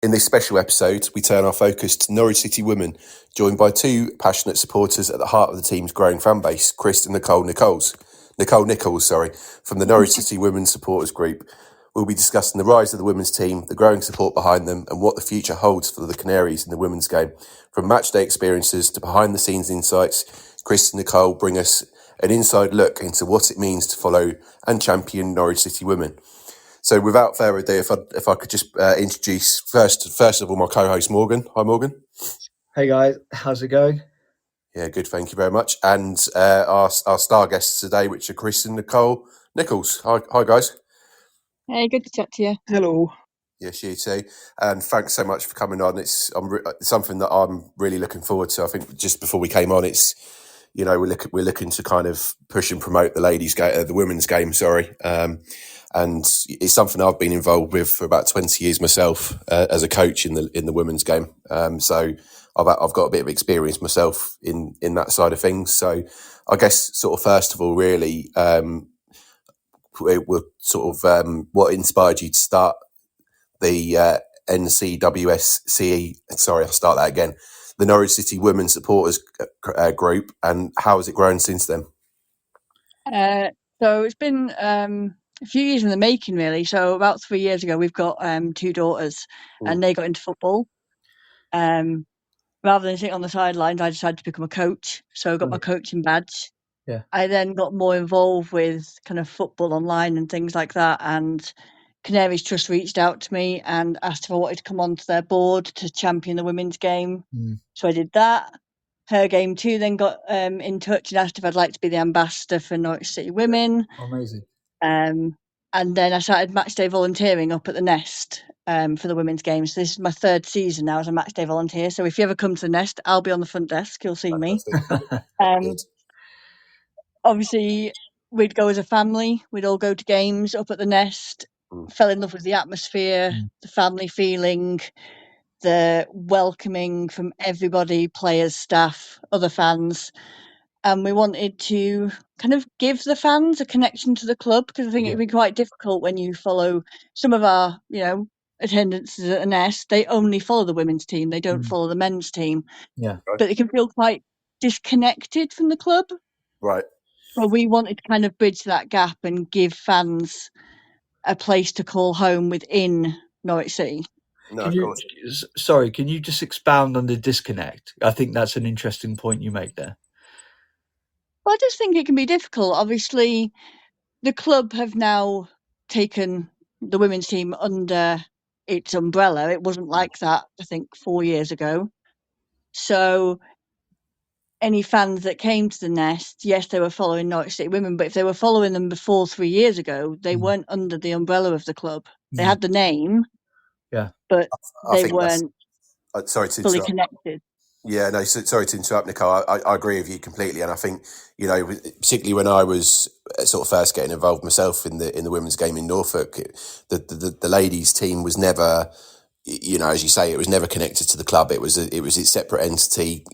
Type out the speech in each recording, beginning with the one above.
In this special episode, we turn our focus to Norwich City women, joined by two passionate supporters at the heart of the team's growing fan base, Chris and Nicol Nichols, from the Norwich City Women's Supporters Group. We'll be discussing the rise of the women's team, the growing support behind them, and what the future holds for the Canaries in the women's game. From matchday experiences to behind-the-scenes insights, Chris and Nicol bring us an inside look into what it means to follow and champion Norwich City women. So without further ado, if I could just introduce first of all my co-host Morgan. Hi Morgan. Hey guys, how's it going? Yeah, good. Thank you very much. And our star guests today, which are Chris and Nicol Nichols. Hi guys. Hey, good to chat to you. Hello. Yes, you too. And thanks so much for coming on. It's something that I'm really looking forward to. I think just before we came on, it's we're looking to kind of push and promote the the women's game. And it's something I've been involved with for about 20 years myself as a coach in the women's game. So I've got a bit of experience myself in that side of things. So I guess sort of first of all, really, we're sort of what inspired you to start the NCWSC? Sorry, I'll start that again. The Norwich City Women's Supporters Group, and how has it grown since then? So it's been a few years in the making, really. So about 3 years ago, we've got two daughters, and they got into football. Rather than sitting on the sidelines, I decided to become a coach. So I got my coaching badge. Yeah. I then got more involved with kind of football online and things like that. And Canaries Trust reached out to me and asked if I wanted to come onto their board to champion the women's game. So I did that. Her game too then got in touch and asked if I'd like to be the ambassador for Norwich City Women. Amazing. And then I started matchday volunteering up at the Nest for the women's game. So this is my third season now as a matchday volunteer. So if you ever come to the Nest, I'll be on the front desk. You'll see me. Obviously, we'd go as a family. We'd all go to games up at the Nest. Fell in love with the atmosphere, the family feeling, the welcoming from everybody, players, staff, other fans. And we wanted to kind of give the fans a connection to the club, because I think it'd be quite difficult when you follow some of our, attendances at a Nest. They only follow the women's team. They don't follow the men's team. Yeah. But it can feel quite disconnected from the club. Right. Well, we wanted to kind of bridge that gap and give fans a place to call home within Norwich City. No, can you just expound on the disconnect? I think that's an interesting point you make there. Well, I just think it can be difficult. Obviously, the club have now taken the women's team under its umbrella. It wasn't like that, I think, 4 years ago. So any fans that came to the Nest, yes, they were following Norwich City Women, but if they were following them before 3 years ago, they weren't under the umbrella of the club. They had the name, but they weren't fully connected. Yeah, no, sorry to interrupt, Nicol. I agree with you completely, and I think particularly when I was sort of first getting involved myself in the women's game in Norfolk, the ladies' team was never, as you say, it was never connected to the club. It was its separate entity.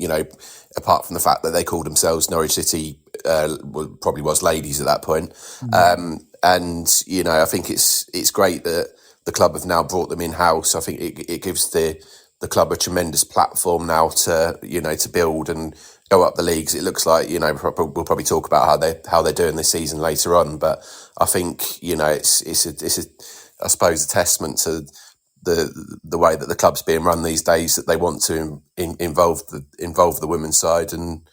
Apart from the fact that they called themselves Norwich City, probably was ladies at that point. And I think it's great that the club have now brought them in house. I think it gives the club a tremendous platform now to build and go up the leagues. It looks like we'll probably talk about how they're doing this season later on, but I think it's I suppose a testament to the way that the club's being run these days, that they want to involve the women's side, and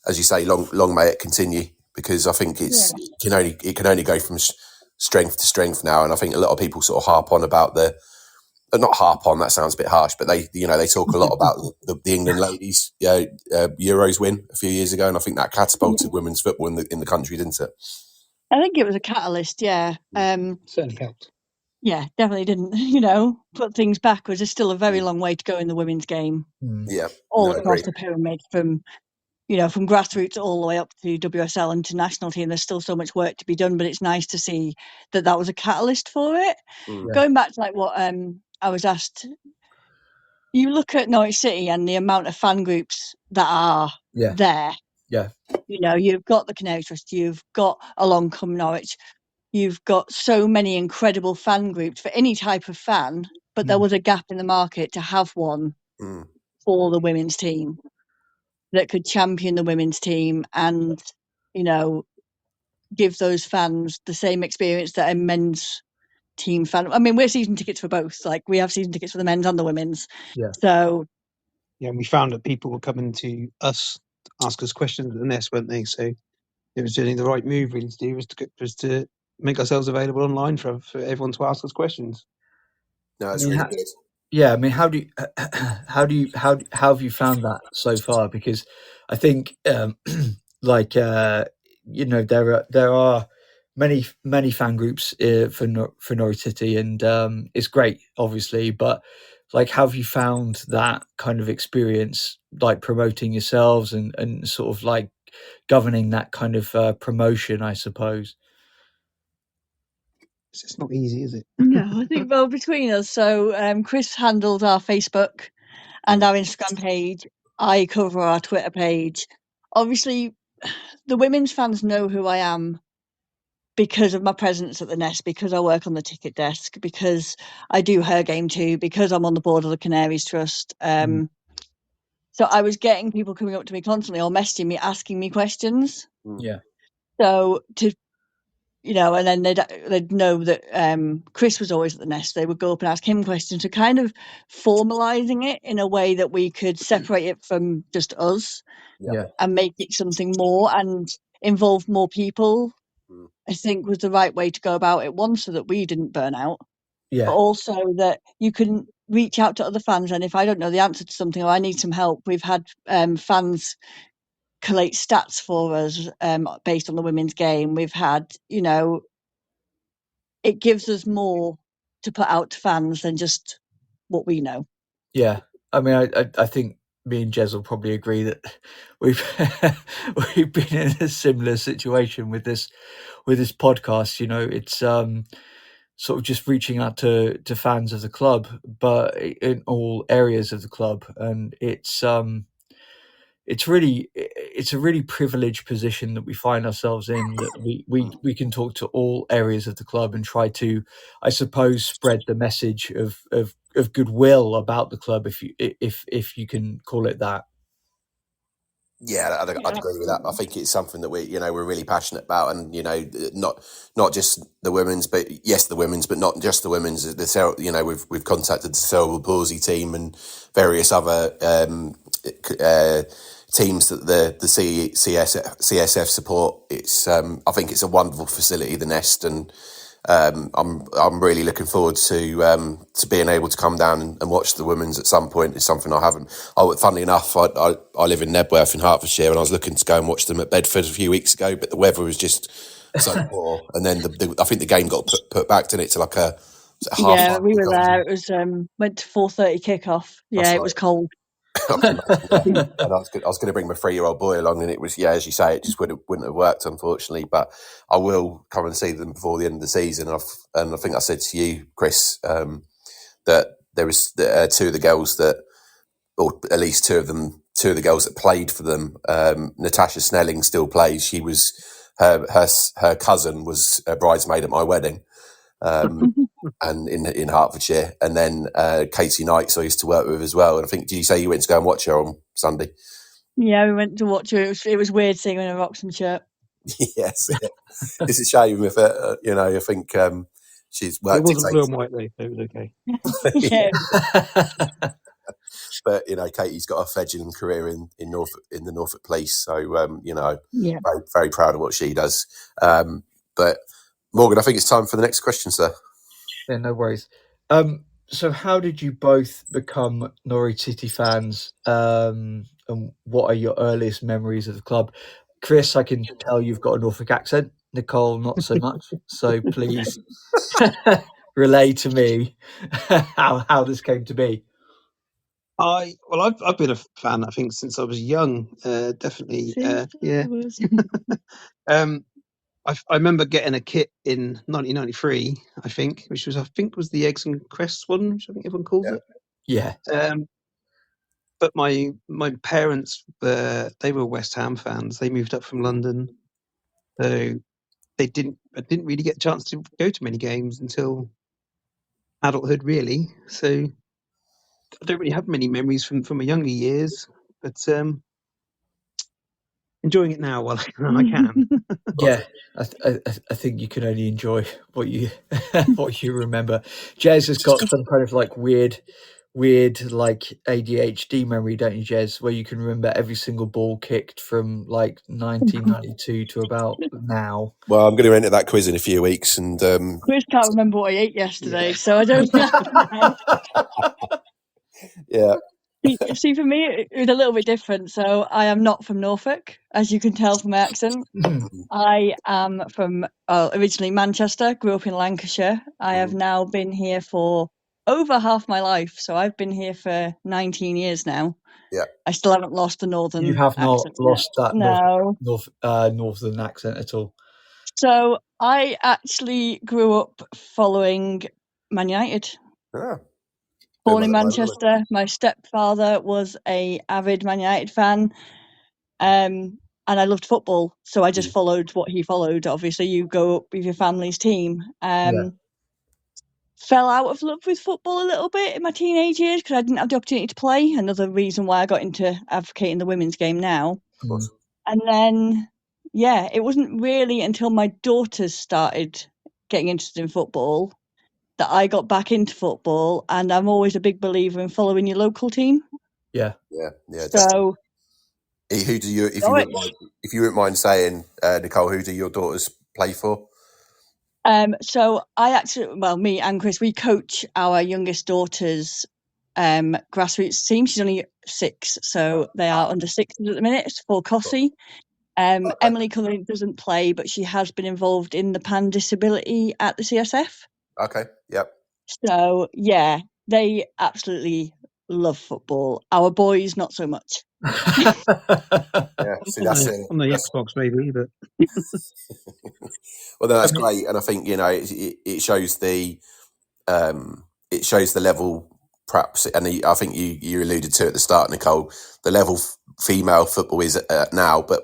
as you say, long may it continue, because I think it can only go from strength to strength now, and I think a lot of people sort of harp on about not harp on, that sounds a bit harsh, but they talk a lot about the England ladies Euros win a few years ago, and I think that catapulted women's football in the country, didn't it? I think it was a catalyst, yeah. Certainly helped. Yeah, definitely didn't, put things backwards. There's still a very long way to go in the women's game. Yeah, across the pyramid, from grassroots all the way up to WSL international team. There's still so much work to be done, but it's nice to see that was a catalyst for it. Going back to like what I was asked, you look at Norwich City and the amount of fan groups that are there. Yeah. You've got the Canary Trust, you've got Along Come Norwich, you've got so many incredible fan groups for any type of fan. but there was a gap in the market to have one for the women's team that could champion the women's team and, give those fans the same experience that a men's team fan. I mean, we're season tickets for both. Like, we have season tickets for the men's and the women's. Yeah. So yeah, we found that people were coming to us to ask us questions at the nest, weren't they? So it was doing the right move really to do was to make ourselves available online for everyone to ask us questions. No, it's really good. Yeah, I mean, how have you found that so far? Because I think, there are many fan groups for Norwich City, and it's great, obviously. But like, how have you found that kind of experience, like promoting yourselves and sort of like governing that kind of promotion, I suppose? It's not easy, is it? no, I think between us. So Chris handles our Facebook and our Instagram page. I cover our Twitter page. Obviously, the women's fans know who I am because of my presence at the nest, because I work on the ticket desk, because I do her game too, because I'm on the board of the Canaries Trust. So I was getting people coming up to me constantly or messaging me, asking me questions. Yeah. So and then they'd know that Chris was always at the nest. They would go up and ask him questions, so kind of formalising it in a way that we could separate it from just us and make it something more and involve more people. I think was the right way to go about it. One, so that we didn't burn out, but also that you can reach out to other fans. And if I don't know the answer to something or I need some help, we've had fans collate stats for us based on the women's game. We've had, it gives us more to put out to fans than just what we know. Yeah, I mean, I think me and Jez will probably agree that we've we've been in a similar situation with this podcast. It's sort of just reaching out to fans of the club, but in all areas of the club, and it's a really privileged position that we find ourselves in, that we can talk to all areas of the club and try to, I suppose, spread the message of goodwill about the club, if you can call it that. Yeah, I'd agree with that. I think it's something that we're really passionate about, and not just the women's, but yes, the women's, but not just the women's. We've contacted the cerebral palsy team and various other teams that the CSF support. It's I think it's a wonderful facility, the Nest, and I'm really looking forward to being able to come down and watch the women's at some point. It's something I haven't. Funnily enough, I live in Nebworth in Hertfordshire, and I was looking to go and watch them at Bedford a few weeks ago, but the weather was just so poor. And then I think the game got put back, didn't it, to like a half. Yeah, we were there. It was went to 4:30 kickoff. Yeah, it was cold. And I was going to bring my 3-year-old boy along, and it was, as you say, it just wouldn't have worked, unfortunately. But I will come and see them before the end of the season. And I think I said to you, Chris, that there was two of the girls that, or at least two of the girls that played for them. Natasha Snelling still plays. She was her cousin was a bridesmaid at my wedding. And in Hertfordshire, and then Katie Knight, so I used to work with as well. And I think, did you say you went to go and watch her on Sunday? Yeah, we went to watch her. It was weird seeing her in a Wroxham shirt. Yes, it's a shame if I think she's worked. It wasn't blue and white though, so it was okay. Yeah. But Katie's got a fledgling career in the Norfolk Police, so Yeah. very, very proud of what she does. But Morgan, I think it's time for the next question, sir. Yeah, no worries. So how did you both become Norwich City fans? And what are your earliest memories of the club? Chris, I can tell you've got a Norfolk accent. Nicole, not so much. So please relay to me how this came to be. I've been a fan, I think, since I was young. Definitely, yeah. I remember getting a kit in 1993, I think, which was was the Eggs and Crests one, which I think everyone calls it. Yeah. But my parents, they were West Ham fans. They moved up from London, so I didn't really get a chance to go to many games until adulthood, really. So I don't really have many memories from my younger years, but enjoying it now while I can. Yeah, I think you can only enjoy what you what you remember. Jez has got some kind of like weird like ADHD memory, don't you, Jez? Where you can remember every single ball kicked from like 1992 to about now. Well, I'm going to enter that quiz in a few weeks, and Chris can't remember what he ate yesterday, so I don't know. yeah, See, for me, it was a little bit different. So I am not from Norfolk, as you can tell from my accent. I am from originally Manchester, grew up in Lancashire. I have now been here for over half my life. So I've been here for 19 years now. Yeah. I still haven't lost the northern You have not accent lost that No. northern accent at all. So I actually grew up following Man United. Ah. Born in Manchester. My stepfather was a avid Man United fan. And I loved football, so I just followed what he followed. Obviously, you go up with your family's team. Fell out of love with football a little bit in my teenage years because I didn't have the opportunity to play. Another reason why I got into advocating the women's game now. Of course. And then, yeah, it wasn't really until my daughters started getting interested in football that I got back into football. And I'm always a big believer in following your local team. Yeah. So, who do you, if you wouldn't mind saying, Nicole, who do your daughters play for? So I actually, me and Chris, we coach our youngest daughter's grassroots team. She's only 6, so they are under 6s at the minute. It's for Cossey. Emily currently doesn't play, but she has been involved in the Pan Disability at the CSF. Okay, yep. So yeah, they absolutely love football. Our boys, not so much. Yeah, see, on the Xbox maybe, but well, that's great, and I think it shows the level, perhaps, and I think you alluded to at the start, Nicole, the level female football is now, but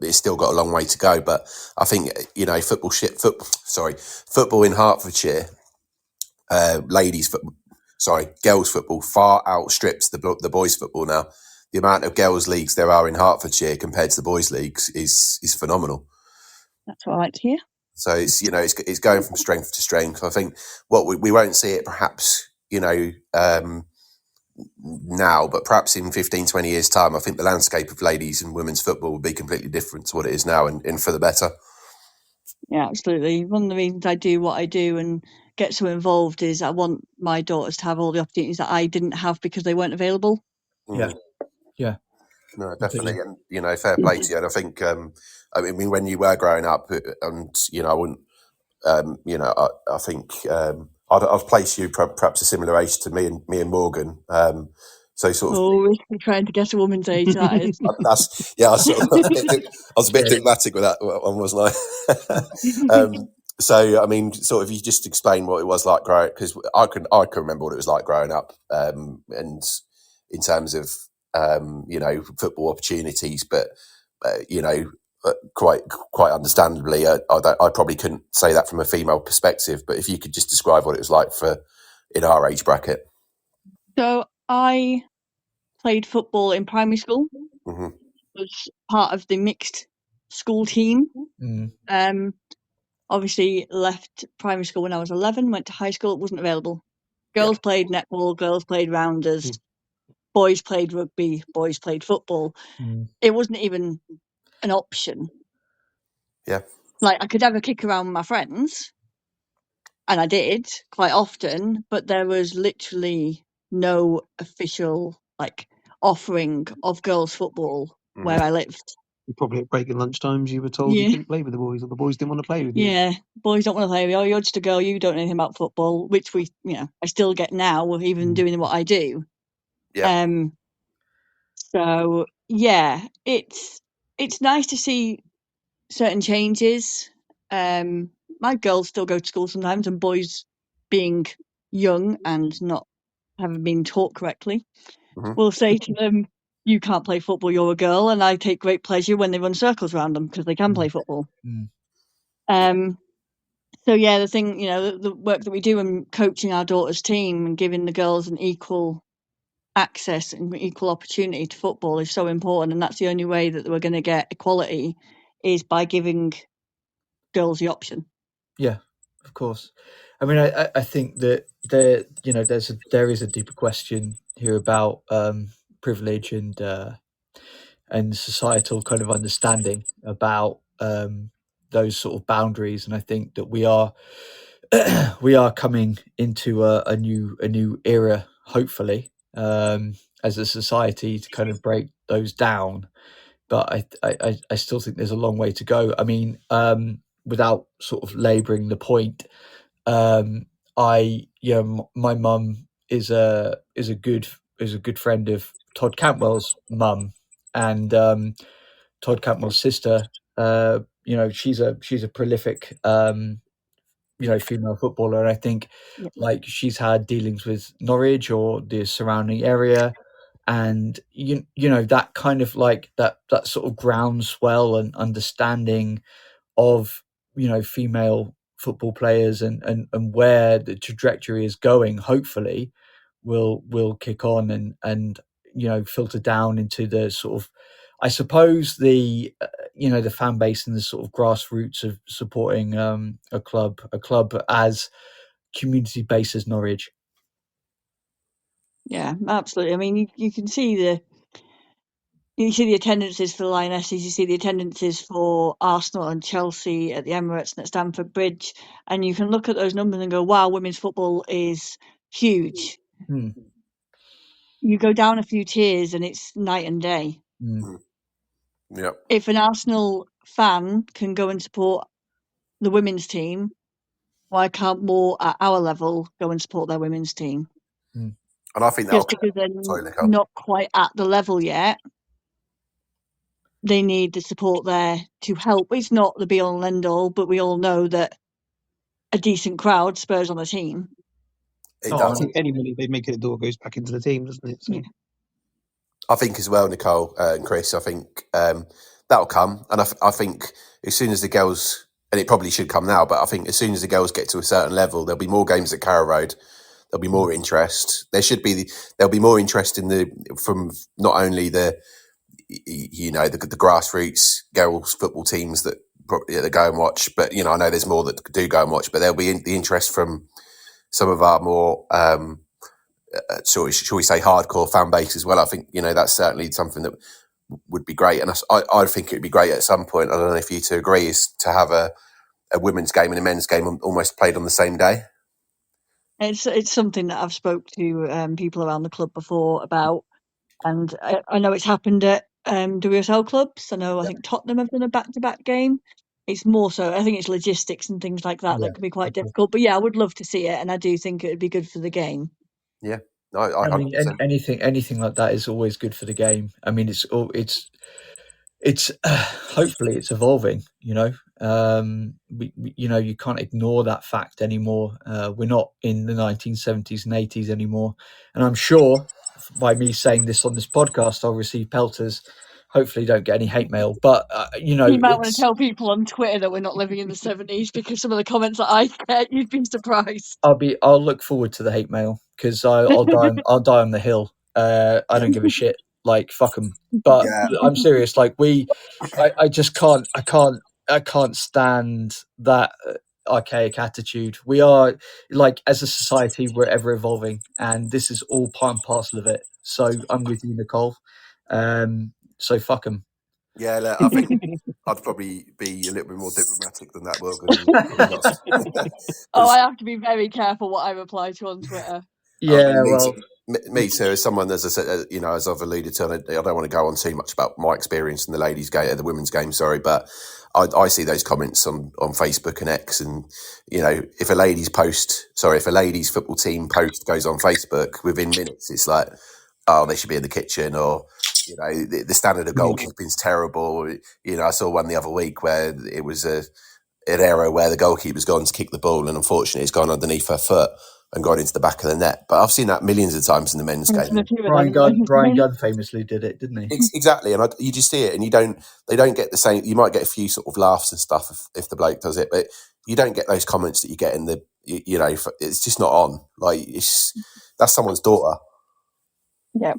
it's still got a long way to go. But I think football in Hertfordshire, girls football far outstrips the boys football now. The amount of girls leagues there are in Hertfordshire compared to the boys leagues is phenomenal. That's what I like to hear. So it's it's going from strength to strength. I think what we won't see it perhaps now, but perhaps in 15, 20 years time, I think the landscape of ladies and women's football will be completely different to what it is now, and for the better. Yeah, absolutely. One of the reasons I do what I do and get so involved is I want my daughters to have all the opportunities that I didn't have because they weren't available. Yeah. No, definitely, and fair play to you. And I think, I mean, when you were growing up, and I wouldn't, I think I've placed you perhaps a similar age to me and Morgan. So sort of. Oh, we're trying to guess a woman's age. That is. I was a bit dogmatic with that one, wasn't I? So I mean, sort of, you just explain what it was like growing, because I can remember what it was like growing up, and in terms of football opportunities, but quite understandably, I probably couldn't say that from a female perspective. But if you could just describe what it was like in our age bracket. So I played football in primary school. Mm-hmm. Was part of the mixed school team. Obviously left primary school when I was 11, went to high school, it wasn't available. Girls played netball, girls played rounders, boys played rugby, boys played football. It wasn't even an option. Yeah. Like, I could have a kick around with my friends, and I did quite often, but there was literally no official offering of girls football where I lived. You probably at break and lunchtimes you were told you couldn't play with the boys, or the boys didn't want to play with you. Yeah, boys don't want to play with you. Oh, you're just a girl, you don't know anything about football, which I still get now, even doing what I do. Yeah. So yeah, it's nice to see certain changes. My girls still go to school sometimes, and boys, being young and not having been taught correctly, will say to them, "You can't play football. You're a girl." And I take great pleasure when they run circles around them because they can play football. So yeah, the thing, the work that we do in coaching our daughter's team and giving the girls an equal access and equal opportunity to football is so important, and that's the only way that we're going to get equality is by giving girls the option. Yeah, of course. I mean, I think that there is a deeper question here about privilege and societal kind of understanding about those sort of boundaries, and I think that we are coming into a new era, hopefully, as a society to kind of break those down. But I still think there's a long way to go. I mean, without sort of labouring the point, my mum is a good friend of Todd Cantwell's mum, and Todd Cantwell's sister. She's a prolific female footballer, and I think like she's had dealings with Norwich or the surrounding area, and that kind of like that sort of groundswell and understanding of female football players and where the trajectory is going, hopefully will kick on and filter down into the sort of, I suppose, the the fan base and the sort of grassroots of supporting a club as community based as Norwich. Yeah, absolutely. I mean, you can see the attendances for the Lionesses, you see the attendances for Arsenal and Chelsea at the Emirates and at Stamford Bridge, and you can look at those numbers and go, wow, women's football is huge. You go down a few tiers and it's night and day. Yeah. If an Arsenal fan can go and support the women's team, why can't more at our level go and support their women's team? And I think just because they're not quite at the level yet, they need the support there to help. It's not the be all and end all, but we all know that a decent crowd spurs on the team. It does. I think any money they make at the door goes back into the team, doesn't it? So. Yeah. I think as well, Nicole and Chris, I think that'll come. And I think as soon as the girls, and it probably should come now, but I think as soon as the girls get to a certain level, there'll be more games at Carrow Road. There'll be more interest. There'll be more interest from not only the grassroots girls football teams that go and watch, but I know there's more that do go and watch, but there'll be the interest from some of our more shall we say hardcore fan base as well. I think that's certainly something that would be great, and I think it would be great at some point. I don't know if you two agree, is to have a women's game and a men's game almost played on the same day. It's something that I've spoke to people around the club before about, and I know it's happened at WSL clubs. I think Tottenham have done a back-to-back game. It's more so, I think it's logistics and things like that that can be quite difficult. But yeah, I would love to see it, and I do think it would be good for the game. Yeah, I mean, anything like that is always good for the game. I mean, it's hopefully it's evolving. You can't ignore that fact anymore. We're not in the 1970s and 80s anymore, and I'm sure by me saying this on this podcast, I'll receive pelters. Hopefully, don't get any hate mail. But you might want to tell people on Twitter that we're not living in the 70s because some of the comments that I get, you'd be surprised. I'll look forward to the hate mail because I'll die on the hill. I don't give a shit. Like, fuck them. But I'm serious. Like I just can't. I can't stand that archaic attitude. We are, like, as a society, we're ever evolving, and this is all part and parcel of it. So I'm with you, Nicole. So fuck them. Yeah, look, I think I'd probably be a little bit more diplomatic than that, I have to be very careful what I reply to on Twitter. Yeah, me too. As someone, as I said, as I've alluded to, I don't want to go on too much about my experience in the ladies' game, the women's game. Sorry, but I see those comments on Facebook and X, and if a ladies football team post goes on Facebook, within minutes it's like, oh, they should be in the kitchen, or the standard of goalkeeping is terrible. I saw one the other week where it was an error where the goalkeeper's gone to kick the ball, and unfortunately it's gone underneath her foot and gone into the back of the net. But I've seen that millions of times in the men's game. Brian Gunn famously did it, didn't he? Exactly, and you just see it, and they don't get the same. You might get a few sort of laughs and stuff if the bloke does it, but you don't get those comments that you get in the, you know, it's just not on. Like that's someone's daughter. Yeah.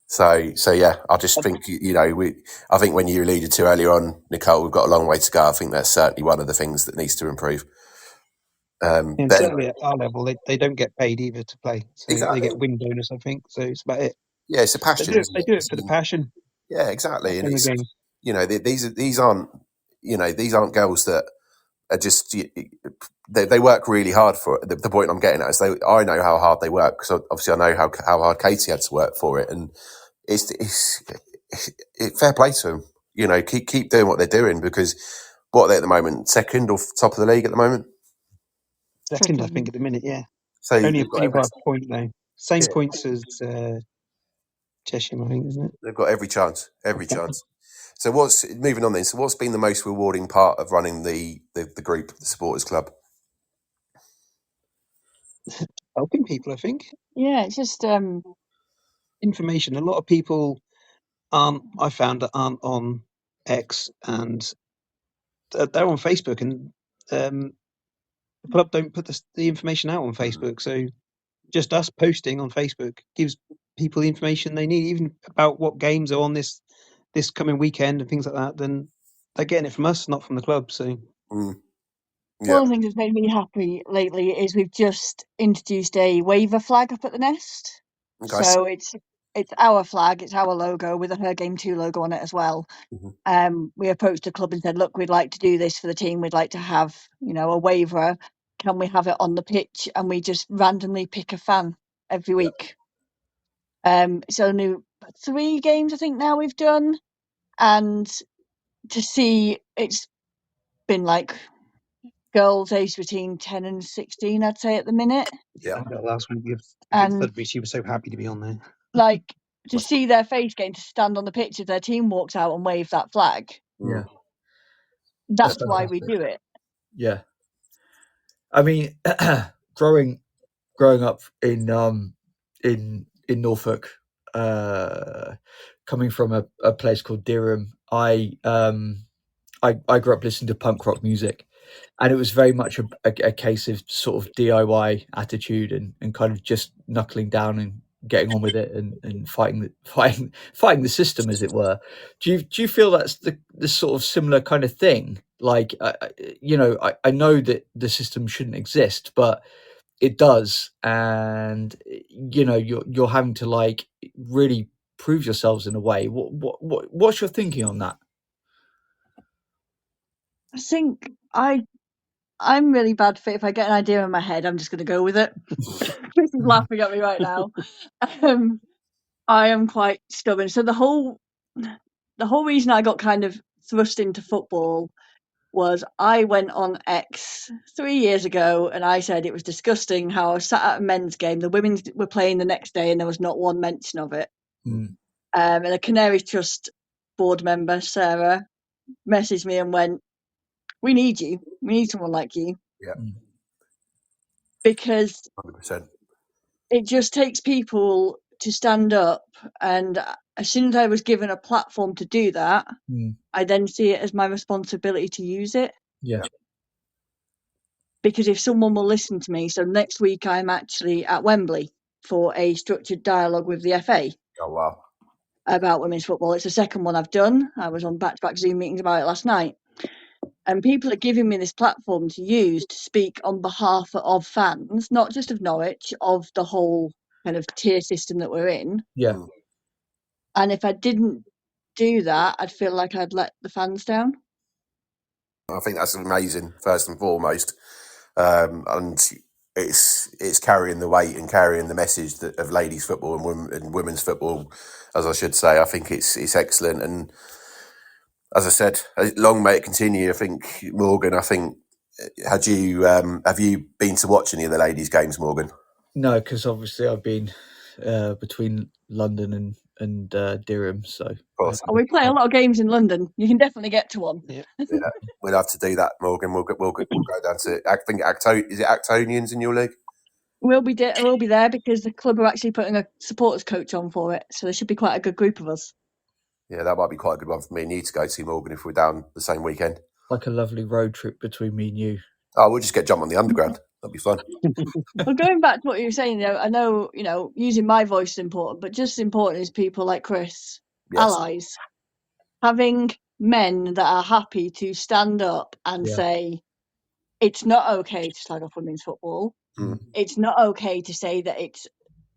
So yeah, I just think, you know, I think when you alluded to earlier on, Nicole, we've got a long way to go. I think that's certainly one of the things that needs to improve. And But certainly at our level, they don't get paid either to play. So exactly. they get win bonus, I think. So it's about it. Yeah, it's a passion. They do it for the passion. Yeah, exactly. And the it's, game. you know, these aren't, you know, these aren't girls that are just, they work really hard for it. The point I'm getting at is I know how hard they work, because obviously I know how hard Katie had to work for it, and it's fair play to them. You know, keep doing what they're doing, because what are they at the moment? Second or top of the league at the moment? Second, I think, at the minute, yeah. So only by a point though. Same points as Cheshire, I think, isn't it? They've got every chance, chance. So moving on then? So what's been the most rewarding part of running the group, the supporters club? Helping people, I think. Yeah, it's just information. A lot of people I found that aren't on X, and they're on Facebook, and the club don't put the information out on Facebook. So just us posting on Facebook gives people the information they need, even about what games are on this coming weekend and things like that. Then they're getting it from us, not from the club. So one of the things that's made me happy lately is we've just introduced a waiver flag up at the Nest. Okay. So it's our flag, it's our logo with a Her Game 2 logo on it as well. Mm-hmm. We approached the club and said, look, we'd like to do this for the team. We'd like to have, you know, a waiver. Can we have it on the pitch? And we just randomly pick a fan every week. So only 3 games, I think, now we've done. And to see, it's been like girls aged between 10 and 16, I'd say, at the minute. Yeah, last week against Sudbury, she was so happy to be on there. Like, to see their face getting to stand on the pitch if their team walks out and wave that flag. Yeah. That's why we do it. Yeah. I mean, growing up in Norfolk, coming from a place called Durham, I grew up listening to punk rock music, and it was very much a case of sort of DIY attitude and kind of just knuckling down and getting on with it and fighting the system, as it were. Do you feel that's the sort of similar kind of thing? Like, you know, I know that the system shouldn't exist, but it does, and you know, you're having to like really prove yourselves in a way. What's your thinking on that? I think I'm really bad for it. If I get an idea in my head, I'm just going to go with it. Chris is laughing at me right now. I am quite stubborn. So the whole reason I got kind of thrust into football was I went on X 3 years ago and I said it was disgusting how I was sat at a men's game. The women were playing the next day and there was not one mention of it. And a Canaries Trust board member, Sarah, messaged me and went, we need you. We need someone like you. Yeah. Because 100%. It just takes people to stand up. And as soon as I was given a platform to do that, I then see it as my responsibility to use it. Yeah. Because if someone will listen to me, so next week I'm actually at Wembley for a structured dialogue with the FA. Oh, wow. About women's football. It's the second one I've done. I was on back-to-back Zoom meetings about it last night. And people are giving me this platform to use to speak on behalf of fans, not just of Norwich, of the whole kind of tier system that we're in. Yeah. And if I didn't do that, I'd feel like I'd let the fans down. I think that's amazing, first and foremost. And it's carrying the weight and carrying the message of ladies football and women's football, as I should say. I think it's excellent. And as I said, long may it continue. I think, Morgan, have you been to watch any of the ladies' games, Morgan? No, because obviously I've been between London and Durham, so. We play a lot of games in London. You can definitely get to one. Yeah, we'll have to do that, Morgan. We'll go down to. I think is it Actonians in your league? We'll be there because the club are actually putting a supporters coach on for it, so there should be quite a good group of us. Yeah, that might be quite a good one for me and you to go to, Morgan, if we're down the same weekend. like a lovely road trip between me and you. Oh, we'll just get jump on the underground. That'd be fun. Well, going back to what you were saying, I know, using my voice is important, but just as important is people like Chris, Yes. allies, having men that are happy to stand up and say, it's not okay to slag off women's football. Mm. It's not okay to say that it's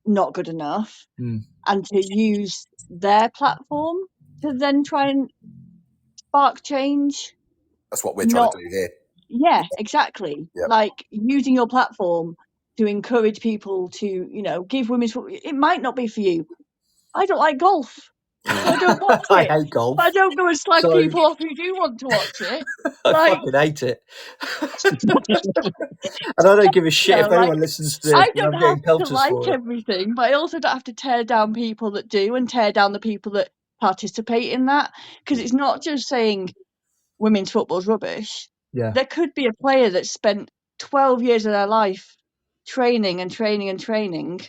not good enough, and to use their platform to then try and spark change. That's what we're trying to do here. Yeah, exactly. Yep. Like using your platform to encourage people to, give women's football. It might not be for you. I don't like golf. So I don't watch I it. hate golf. But I don't go and slag So- people off who do want to watch it. I fucking hate it. And I don't give a shit if anyone listens to this. I don't I'm getting have to pelters like for it. everything, but I also don't have to tear down people that do and tear down the people that participate in that. Because it's not just saying women's football's rubbish. Yeah. There could be a player that spent 12 years of their life training and training and training,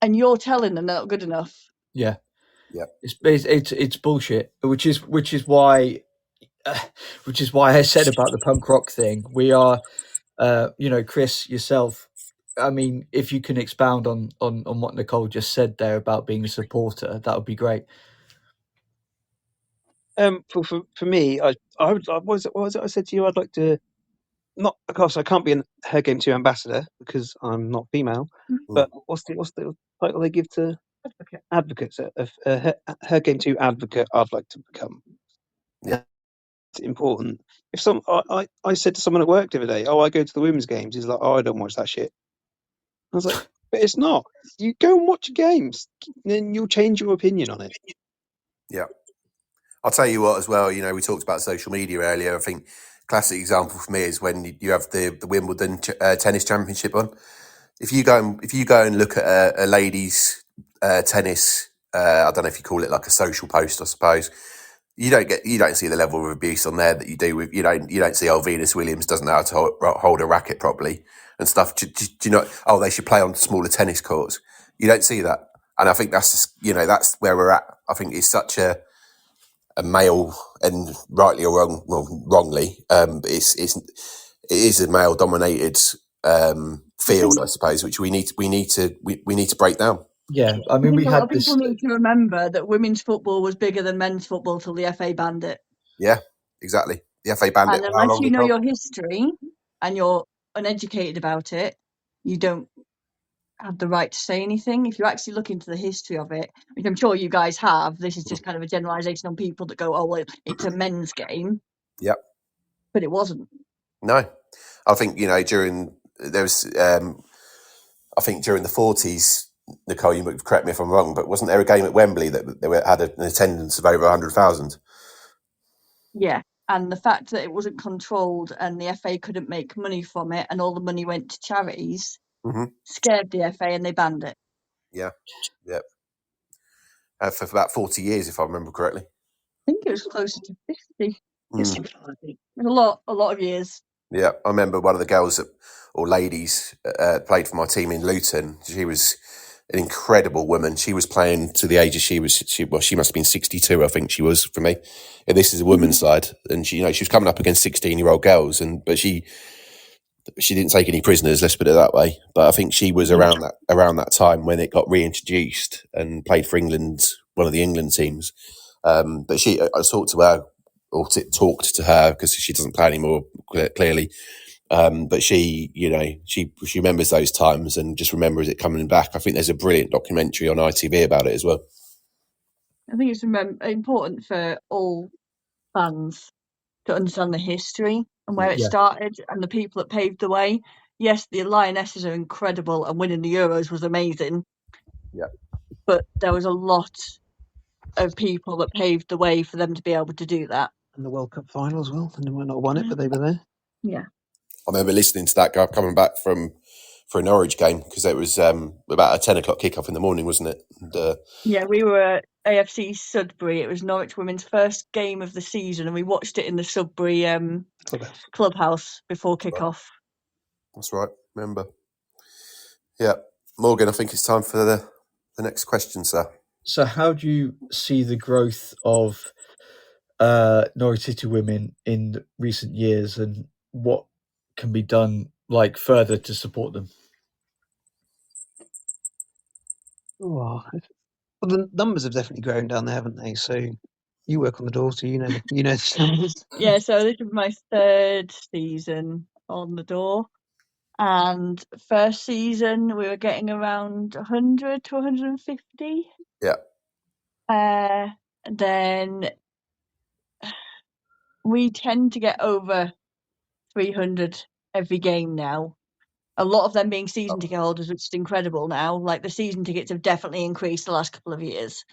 and you're telling them they're not good enough. Yeah. Yeah. It's bullshit. Which is why I said about the punk rock thing. We are, Chris, yourself. I mean, if you can expound on what Nicole just said there about being a supporter, that would be great. For me, what was it I said to you? I'd like to, not, of course, I can't be her Game 2 ambassador because I'm not female. But what's the title they give to advocates? Her Game 2 advocate. I'd like to become. Yeah, it's important. If I said to someone at work the other day, "Oh, I go to the women's games." He's like, "Oh, I don't watch that shit." I was like, "But it's not. You go and watch games, then you'll change your opinion on it." Yeah. I'll tell you what as well, we talked about social media earlier. I think classic example for me is when you have the Wimbledon tennis championship on. If you go and look at a ladies tennis, I don't know if you call it like a social post, I suppose. You don't see the level of abuse on there that you do with you don't see Venus Williams doesn't know how to hold a racket properly and stuff. Do you know? Oh, they should play on smaller tennis courts. You don't see that, and I think that's just, that's where we're at. I think it's such a male, and rightly or wrongly, it is a male dominated field, I suppose, which we need to break down. Yeah, I mean, we had this. People need to remember that women's football was bigger than men's football till the FA banned it. Yeah, exactly. The FA banned it. And unless you know your history and you're uneducated about it, you don't have the right to say anything. If you actually look into the history of it, which I'm sure you guys have, this is just kind of a generalisation on people that go, "Oh, well, it's a men's game." Yep. But it wasn't. No, I think during the 40s, Nicole, you might correct me if I'm wrong, but wasn't there a game at Wembley that they had an attendance of over 100,000? Yeah, and the fact that it wasn't controlled and the FA couldn't make money from it, and all the money went to charities, scared the FA and they banned it. Yeah, yeah. For about 40 years, if I remember correctly. I think it was closer to 50. It's a lot of years. Yeah, I remember one of the girls or ladies played for my team in Luton. She was an incredible woman. She was playing to the age of she must have been 62, I think she was, for me. And this is a women's side, and she was coming up against 16-year-old girls, but she didn't take any prisoners, let's put it that way. But I think she was around that time when it got reintroduced and played for England, one of the England teams. But I talked to her, or talked to her because she doesn't play anymore, clearly. But she remembers those times and just remembers it coming back. I think there's a brilliant documentary on ITV about it as well. I think it's important for all fans to understand the history and where it started and the people that paved the way. Yes, the Lionesses are incredible and winning the Euros was amazing. Yeah. But there was a lot of people that paved the way for them to be able to do that. And the World Cup final as well. And they might not have won it, but they were there. Yeah. I remember listening to that guy coming back for a Norwich game because it was about a 10 o'clock kickoff in the morning, wasn't it? And, yeah, we were at AFC Sudbury. It was Norwich women's first game of the season, and we watched it in the Sudbury clubhouse before kickoff. That's right. Remember. Yeah, Morgan. I think it's time for the next question, sir. So, how do you see the growth of Norwich City women in recent years, and what can be done like further to support them? Oh, well, the numbers have definitely grown down there, haven't they? So you work on the door, so you know the numbers. Yeah, so this is my 3rd season on the door. And first season, we were getting around 100 to 150. Yeah. Then we tend to get over 300 every game now. A lot of them being season ticket holders, which is incredible now. Like, the season tickets have definitely increased the last couple of years.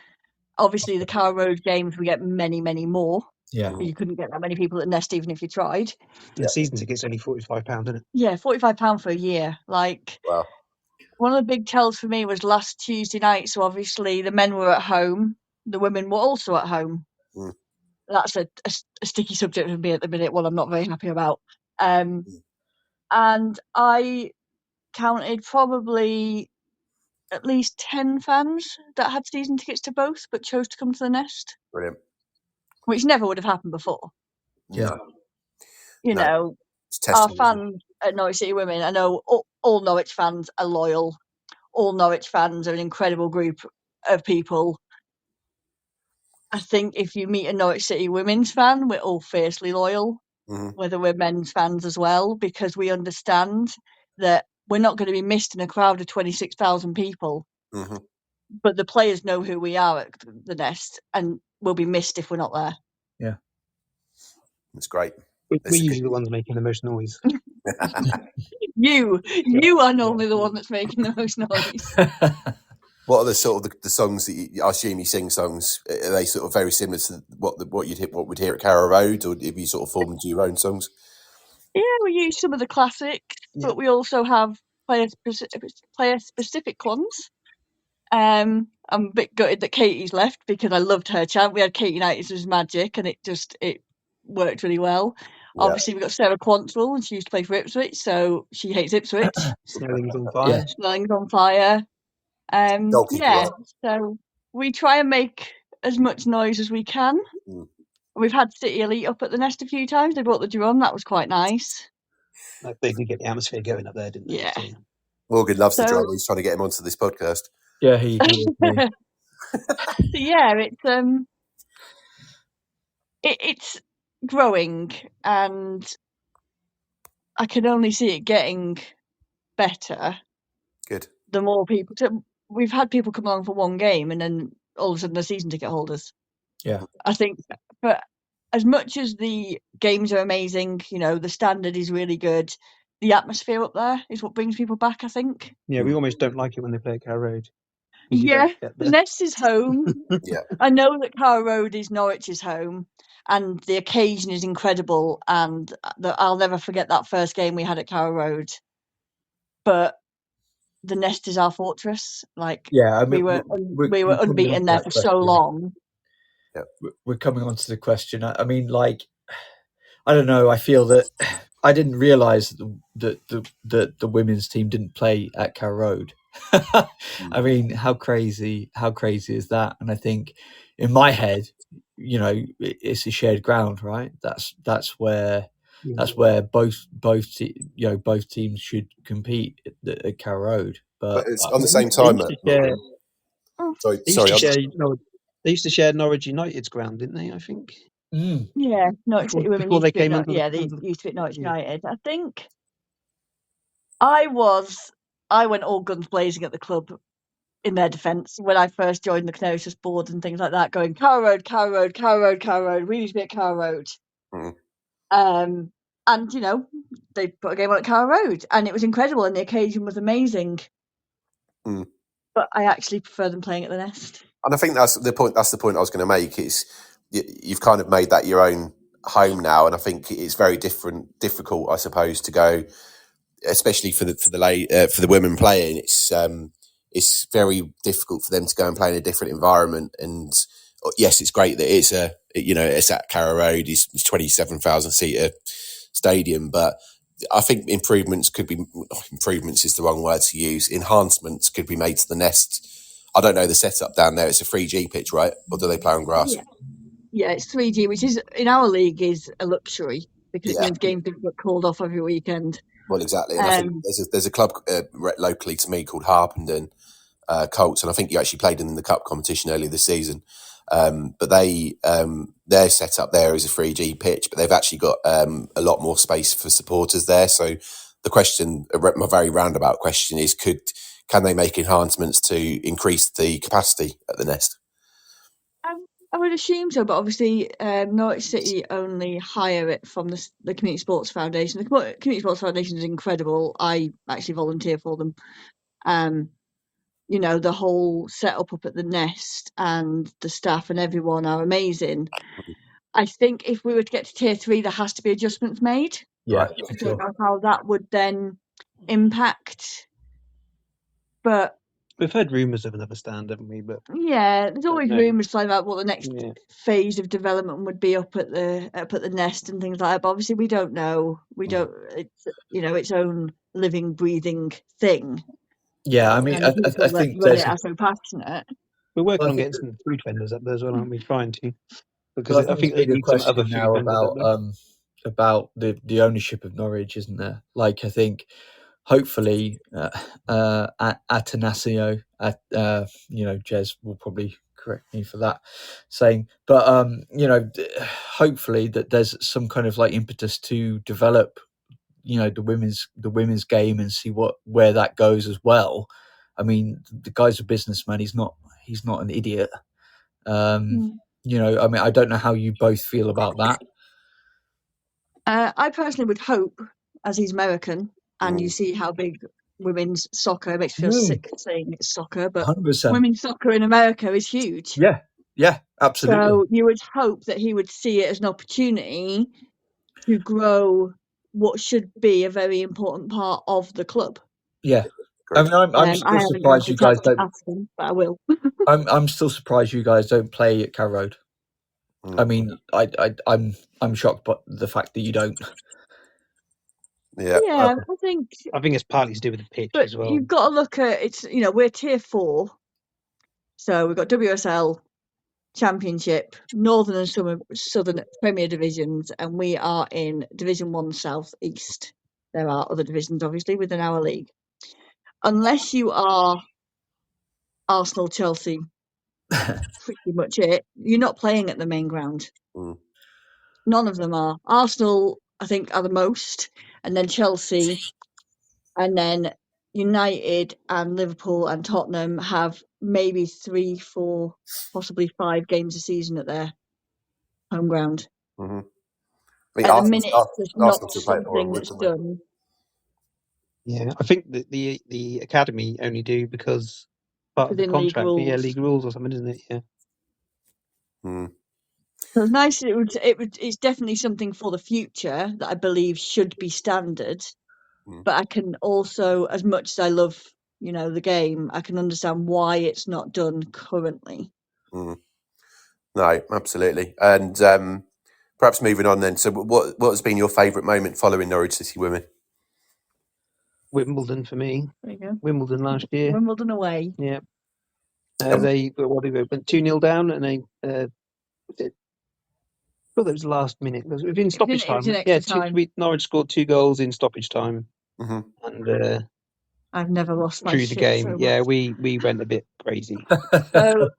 Obviously, the Carrow Road games, we get many, many more. Yeah. You couldn't get that many people at Nest even if you tried. The season ticket's only £45, isn't it? Yeah, £45 for a year. Like, Wow. one of the big tells for me was last Tuesday night. So obviously the men were at home, the women were also at home. Mm. That's a sticky subject for me at the minute, one I'm not very happy about. And I counted probably at least 10 fans that had season tickets to both but chose to come to the Nest. Brilliant. Which never would have happened before. Yeah. You know, our fans at Norwich City Women, I know all Norwich fans are loyal. All Norwich fans are an incredible group of people. I think if you meet a Norwich City Women's fan, we're all fiercely loyal, whether we're men's fans as well, because we understand that we're not going to be missed in a crowd of 26,000 people. But the players know who we are at the Nest, and we'll be missed if we're not there. Yeah. That's great. We're usually the ones making the most noise. You are normally the one that's making the most noise. What are the sort of the songs that I assume you sing songs? Are they sort of very similar to what we'd hear at Carrow Road, or have you sort of formed your own songs? Yeah, we use some of the classics, but we also have player-specific ones. I'm a bit gutted that Katie's left because I loved her chant. We had Katie Knights' Magic, and it worked really well. Yeah. Obviously, we've got Sarah Quantrill, and she used to play for Ipswich, so she hates Ipswich. Snelling's on fire. Yeah. Snelling's on fire. Yeah, so we try and make as much noise as we can. We've had City Elite up at the Nest a few times. They brought the drum. That was quite nice. They did get the atmosphere going up there, didn't they? Yeah. So. Morgan loves the drum. He's trying to get him onto this podcast. Yeah, he yeah, it's growing, and I can only see it getting better. Good. The more people, we've had people come along for one game, and then all of a sudden they're season ticket holders. Yeah, I think, but as much as the games are amazing, you know, the standard is really good. The atmosphere up there is what brings people back, I think. Yeah, we almost don't like it when they play at Carrow Road. Yeah, the Nest is home. Yeah. I know that Carrow Road is Norwich's home, and the occasion is incredible, and I'll never forget that first game we had at Carrow Road. But the Nest is our fortress. Like, yeah, I mean, we were unbeaten there for so long. Yeah, we're coming on to the question. I mean, like, I don't know. I feel that I didn't realise that the women's team didn't play at Carrow Road. I mean, how crazy is that? And I think in my head, you know, it's a shared ground, right? That's where both teams should compete at Carrow Road. But it's on the same time. They used to share Norwich United's ground, didn't they? I think. Yeah, Norwich City Women. Before they came under. Yeah, they used to be Norwich United. I think I went all guns blazing at the club in their defence when I first joined the Canosus board and things like that, going Carrow Road, Carrow Road, Carrow Road, Carrow Road. We need to be at Carrow Road. And you know, they put a game on at Carrow Road, and it was incredible, and the occasion was amazing. But I actually prefer them playing at the Nest. And I think that's the point. That's the point I was going to make. Is you've kind of made that your own home now, and I think it's very difficult, I suppose, to go, especially for the women playing. It's very difficult for them to go and play in a different environment. And yes, it's great that it's at Carrow Road. It's 27,000 seater stadium, but I think improvements is the wrong word to use. Enhancements could be made to the Nest. I don't know the setup down there. It's a 3G pitch, right? Or do they play on grass? Yeah. Yeah, it's 3G, which is in our league is a luxury because it means games don't get called off every weekend. Well, exactly, and I think there's a club locally to me called Harpenden Colts, and I think you actually played in the cup competition earlier this season. But their setup there is a 3G pitch, but they've actually got a lot more space for supporters there. So the question, my very roundabout question, is can they make enhancements to increase the capacity at the Nest? I would assume so, but obviously Norwich City only hire it from the Community Sports Foundation. The Community Sports Foundation is incredible. I actually volunteer for them. The whole setup up at the Nest and the staff and everyone are amazing. I think if we were to get to tier 3, there has to be adjustments made. Yeah, I don't know how that would then impact, but we've heard rumours of another stand, haven't we? But yeah, there's always rumours flying about what the next phase of development would be up at the Nest and things like that. But obviously, we don't know. We don't. It's its own living, breathing thing. Yeah, I mean, I think there's are so passionate. We're working on getting some food vendors up there as well, aren't we? Trying to, because I think they need some other food vendors about the ownership of Norwich, isn't there? Like, I think hopefully Atanasio, Jez will probably correct me for that saying, but hopefully that there's some kind of like impetus to develop the women's game and see where that goes as well. I mean, the guy's a businessman. He's not an idiot. I mean, I don't know how you both feel about that. I personally would hope, as he's American, and you see how big women's soccer, it makes me feel sick saying it's soccer, but 100%. Women's soccer in America is huge. Yeah, absolutely. So you would hope that he would see it as an opportunity to grow what should be a very important part of the club. Yeah. I mean, I'm still surprised you guys don't. Ask him, but I will. I'm still surprised you guys don't play at Carrow Road. I mean, I'm shocked by the fact that you don't. Yeah, I think it's partly to do with the pitch as well. You've got to look at it's. We're tier 4, so we've got WSL, Championship, Northern and Southern Premier Divisions, and we are in Division 1 South East. There are other divisions, obviously, within our league. Unless you are Arsenal, Chelsea, pretty much it, you're not playing at the main ground. None of them are. Arsenal, I think, are the most, and then Chelsea, and then United and Liverpool and Tottenham have maybe 3, 4, possibly 5 games a season at their home ground. Mm-hmm. At the minute, it's not something that's done. Yeah, I think that the academy only do because part of the contract, league rules or something, isn't it? Yeah. So it's nice. It's definitely something for the future that I believe should be standard. But I can also, as much as I love, the game, I can understand why it's not done currently. No, absolutely. And perhaps moving on then. So, what has been your favourite moment following Norwich City women? Wimbledon for me. There you go. Wimbledon last year. Wimbledon away. Yeah. They went 2-0 down, and they. I thought it was last minute. It was in stoppage time. Norwich scored 2 goals in stoppage time, and I've never lost my through the game. So we went a bit crazy. So,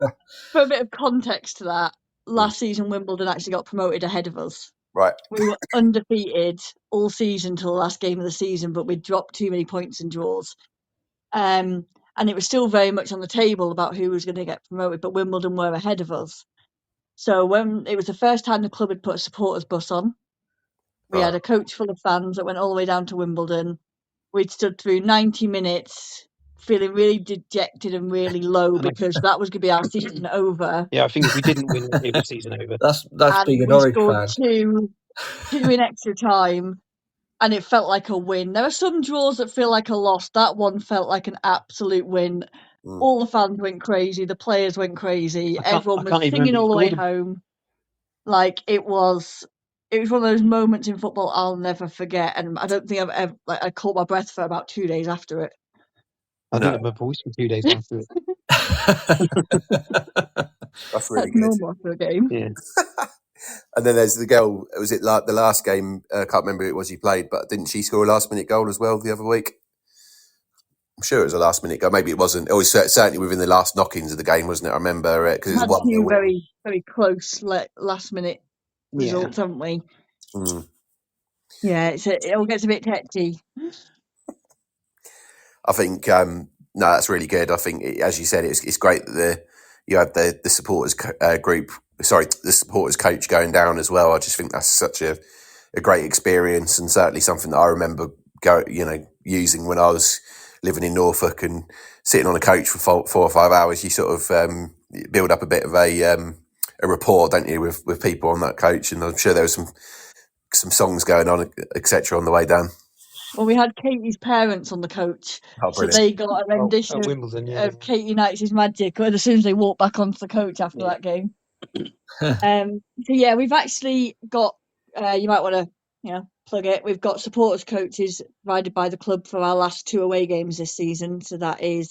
for a bit of context to that, last season Wimbledon actually got promoted ahead of us. Right. We were undefeated all season till the last game of the season, but we dropped too many points in draws. And it was still very much on the table about who was going to get promoted, but Wimbledon were ahead of us. So when it was the first time the club had put a supporters bus on, we had a coach full of fans that went all the way down to Wimbledon. We'd stood through 90 minutes feeling really dejected and really low because that was going to be our season over. Yeah, I think if we didn't win, it was season over. That's being a Norwich fan. Two in extra time, and it felt like a win. There are some draws that feel like a loss. That one felt like an absolute win. All the fans went crazy. The players went crazy. Everyone was singing all the way home. Like it was one of those moments in football I'll never forget. And I don't think I've ever. I caught my breath for about 2 days after it. I didn't have my voice for 2 days after it. That's really That's good. normal for a game. Yeah. And then there's the girl. Was it like the last game? I can't remember who it was he played, but didn't she score a last minute goal as well the other week? I'm sure it was a last minute goal. Maybe it wasn't. It was certainly within the last knockings of the game, wasn't it? I remember because it was Had 1-0. two very, very close last minute results, haven't we? Mm. Yeah, it all gets a bit tetchy. I think no, that's really good. I think, as you said, it's great that you had the supporters group. Sorry, the supporters coach going down as well. I just think that's such a great experience, and certainly something that I remember using when I was living in Norfolk and sitting on a coach for 4 or 5 hours. You sort of build up a bit of a rapport, don't you, with people on that coach? And I'm sure there was some songs going on, etc., on the way down. Well, we had Katie's parents on the coach, Oh, so brilliant. they got a rendition at Wimbledon, of Katie Knight's Magic as soon as they walked back onto the coach after that game. So yeah, we've actually got. You might want to, plug it. We've got supporters coaches provided by the club for our last 2 away games this season. So that is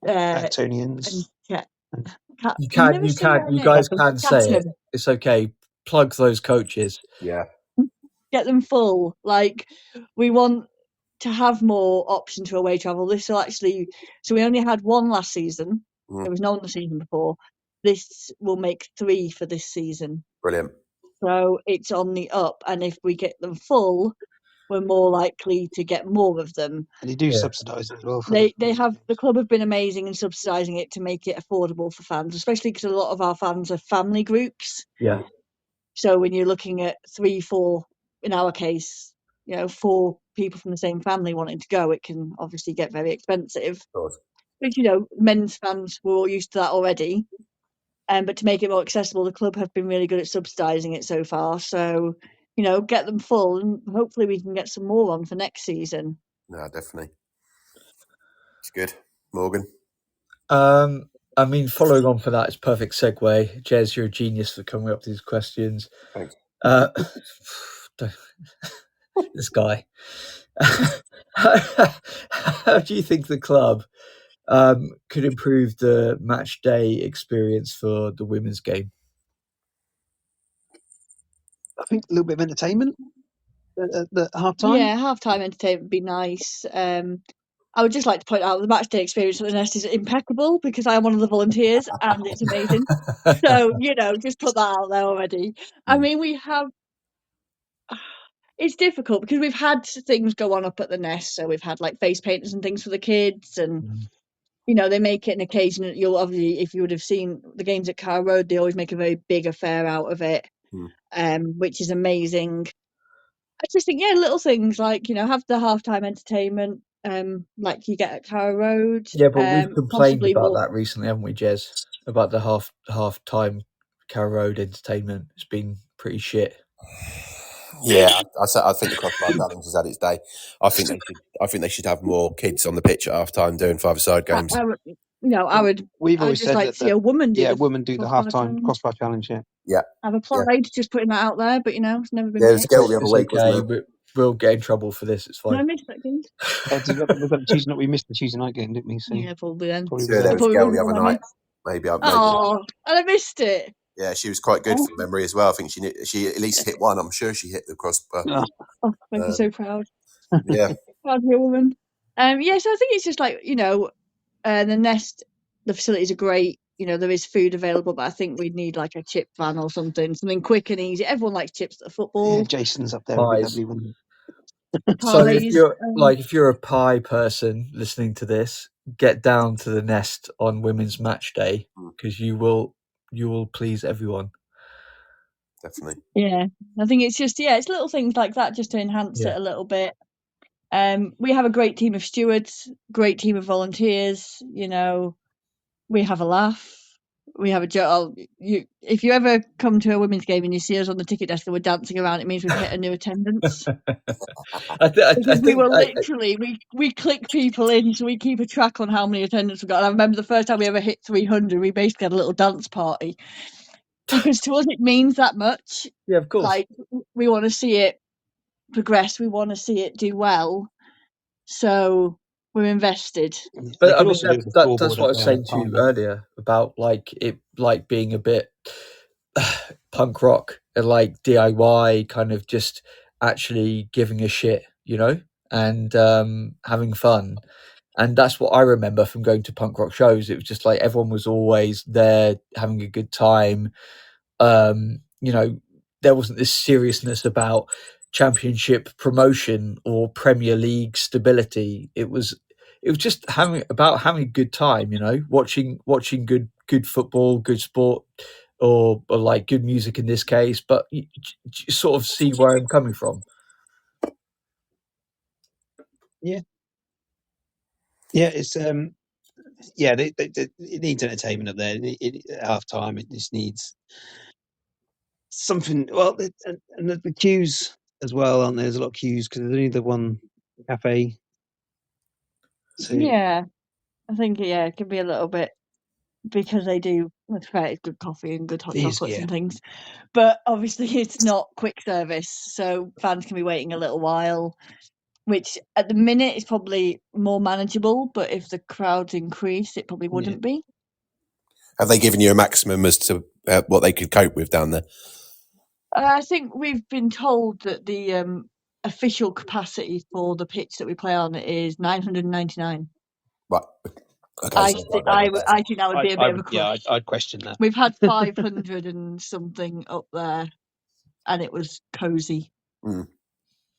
Tonians. You guys can say it. It's okay. Plug those coaches. Yeah. Get them full. Like, we want to have more options for away travel. This will actually. So we only had 1 last season. There was no one the season before. This will make 3 for this season. Brilliant. So it's on the up, and if we get them full, we're more likely to get more of them. And they do subsidise it as well. The club have been amazing in subsidising it to make it affordable for fans, especially because a lot of our fans are family groups. Yeah. So when you're looking at 3, 4, in our case, 4 people from the same family wanting to go, it can obviously get very expensive. But men's fans were all used to that already. But to make it more accessible, the club have been really good at subsidising it so far. So, get them full, and hopefully we can get some more on for next season. No, definitely. It's good. Morgan? I mean, following on from that, it's perfect segue. Jez, you're a genius for coming up with these questions. Thanks. This guy. How do you think the club could improve the match day experience for the women's game? I think a little bit of entertainment at half time. Yeah, half-time entertainment would be nice. I would just like to point out the match day experience at the Nest is impeccable because I am one of the volunteers and it's amazing. So, just put that out there already. I mean, it's difficult because we've had things go on up at the Nest. So we've had like face painters and things for the kids, and they make it an occasion. You'll obviously, if you would have seen the games at Carrow Road, they always make a very big affair out of it, which is amazing. I just think, little things like, have the halftime entertainment, like you get at Carrow Road. Yeah, but we've complained about that recently, haven't we, Jez? About the half-time Carrow Road entertainment. It's been pretty shit. Yeah, I think the crossbar challenge has had its day. I think they should have more kids on the pitch at half time doing 5-a-side games. We've always just said like that. To see a woman do the half-time crossbar challenge. Yeah. I've applied just putting that out there, but it's never been. There was a girl the other week. Okay, we'll get in trouble for this. It's fine. I missed that game. We missed the Tuesday night game, didn't we? So yeah, probably then. There was a girl the other night. Maybe. And I missed it. Yeah, she was quite good from memory as well. I think she at least hit one. I'm sure she hit the crossbar. Oh, make me so proud. Yeah. Proud of your woman. So I think it's just like, the Nest, the facilities are great. There is food available, but I think we'd need like a chip van or something quick and easy. Everyone likes chips at the football. Yeah, Jason's up there. So if you're a pie person listening to this, get down to the Nest on Women's Match Day because you will please everyone. Definitely. Yeah, I think it's just it's little things like that just to enhance it a little bit. We have a great team of stewards, great team of volunteers. We have a laugh. We have a joke. If you ever come to a women's game and you see us on the ticket desk and we're dancing around, it means we've hit a new attendance. We click people in, so we keep a track on how many attendance we got. And I remember the first time we ever hit 300, we basically had a little dance party because to us it means that much. Yeah, of course. Like we want to see it progress. We want to see it do well. So we're invested. They But I could mean, also do it with the scoreboard that's what I up was there saying at to you time. earlier about like it, like being a bit punk rock, like DIY, kind of just actually giving a shit, you know, and having fun. And that's what I remember from going to punk rock shows. It was just like everyone was always there having a good time. You know, there wasn't this seriousness about championship promotion or Premier League stability. It was just having a good time, you know, watching good football, good sport, or like good music in this case. But you sort of see where I'm coming from. Yeah, it's it needs entertainment up there. At half time, it just needs something. Well, and the queues as well, aren't there? There's a lot of queues because there's only the one cafe. So Yeah, I think it can be a little bit because they do create good coffee and good hot chocolates and things. But obviously, it's not quick service, so fans can be waiting a little while. Which at the minute is probably more manageable, but if the crowds increase, it probably wouldn't be. Have they given you a maximum as to what they could cope with down there? I think we've been told that the official capacity for the pitch that we play on is 999. Right. Okay. I so think that would be a bit of a crush. Yeah, I'd question that. We've had 500 and something up there, and it was cosy.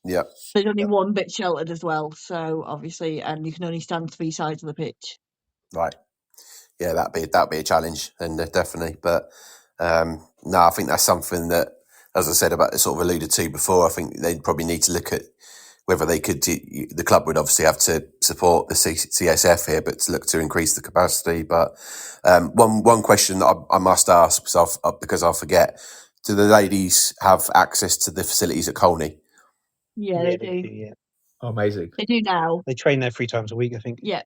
Yeah. There's only one bit sheltered as well, so obviously, and you can only stand 3 sides of the pitch. Right. Yeah, that'd be a challenge, and definitely. But no, I think that's something that, as I said, about sort of alluded to before. I think they'd probably need to look at whether they could. The club would obviously have to support the CSF here, but to look to increase the capacity. But one question that I must ask because I'll forget: do the ladies have access to the facilities at Colney? Yeah, they do. Yeah, Amazing. They do now. they train there 3 times a week, I think. Yeah,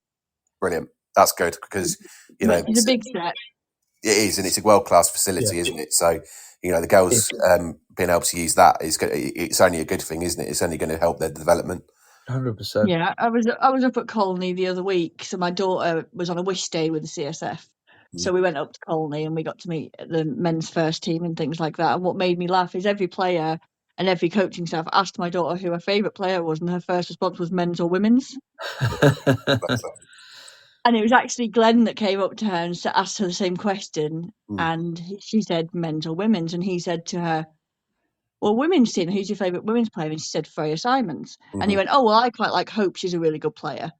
Brilliant. That's good because it's a big step. it is, and it's a world class facility, isn't it? So the girls being able to use that it's only a good thing, isn't it? It's only going to help their development. 100%. Yeah, I was up at Colney the other week, so my daughter was on a wish day with the CSF. So we went up to Colney and we got to meet the men's first team and things like that. And what made me laugh is every player and every coaching staff asked my daughter who her favourite player was, and her first response was men's or women's. And it was actually Glenn that came up to her and asked her the same question, and she said men's or women's, and he said to her, well, women's team, who's your favourite women's player? And she said Freya Simons. And he went, oh, well, I quite like Hope. She's a really good player.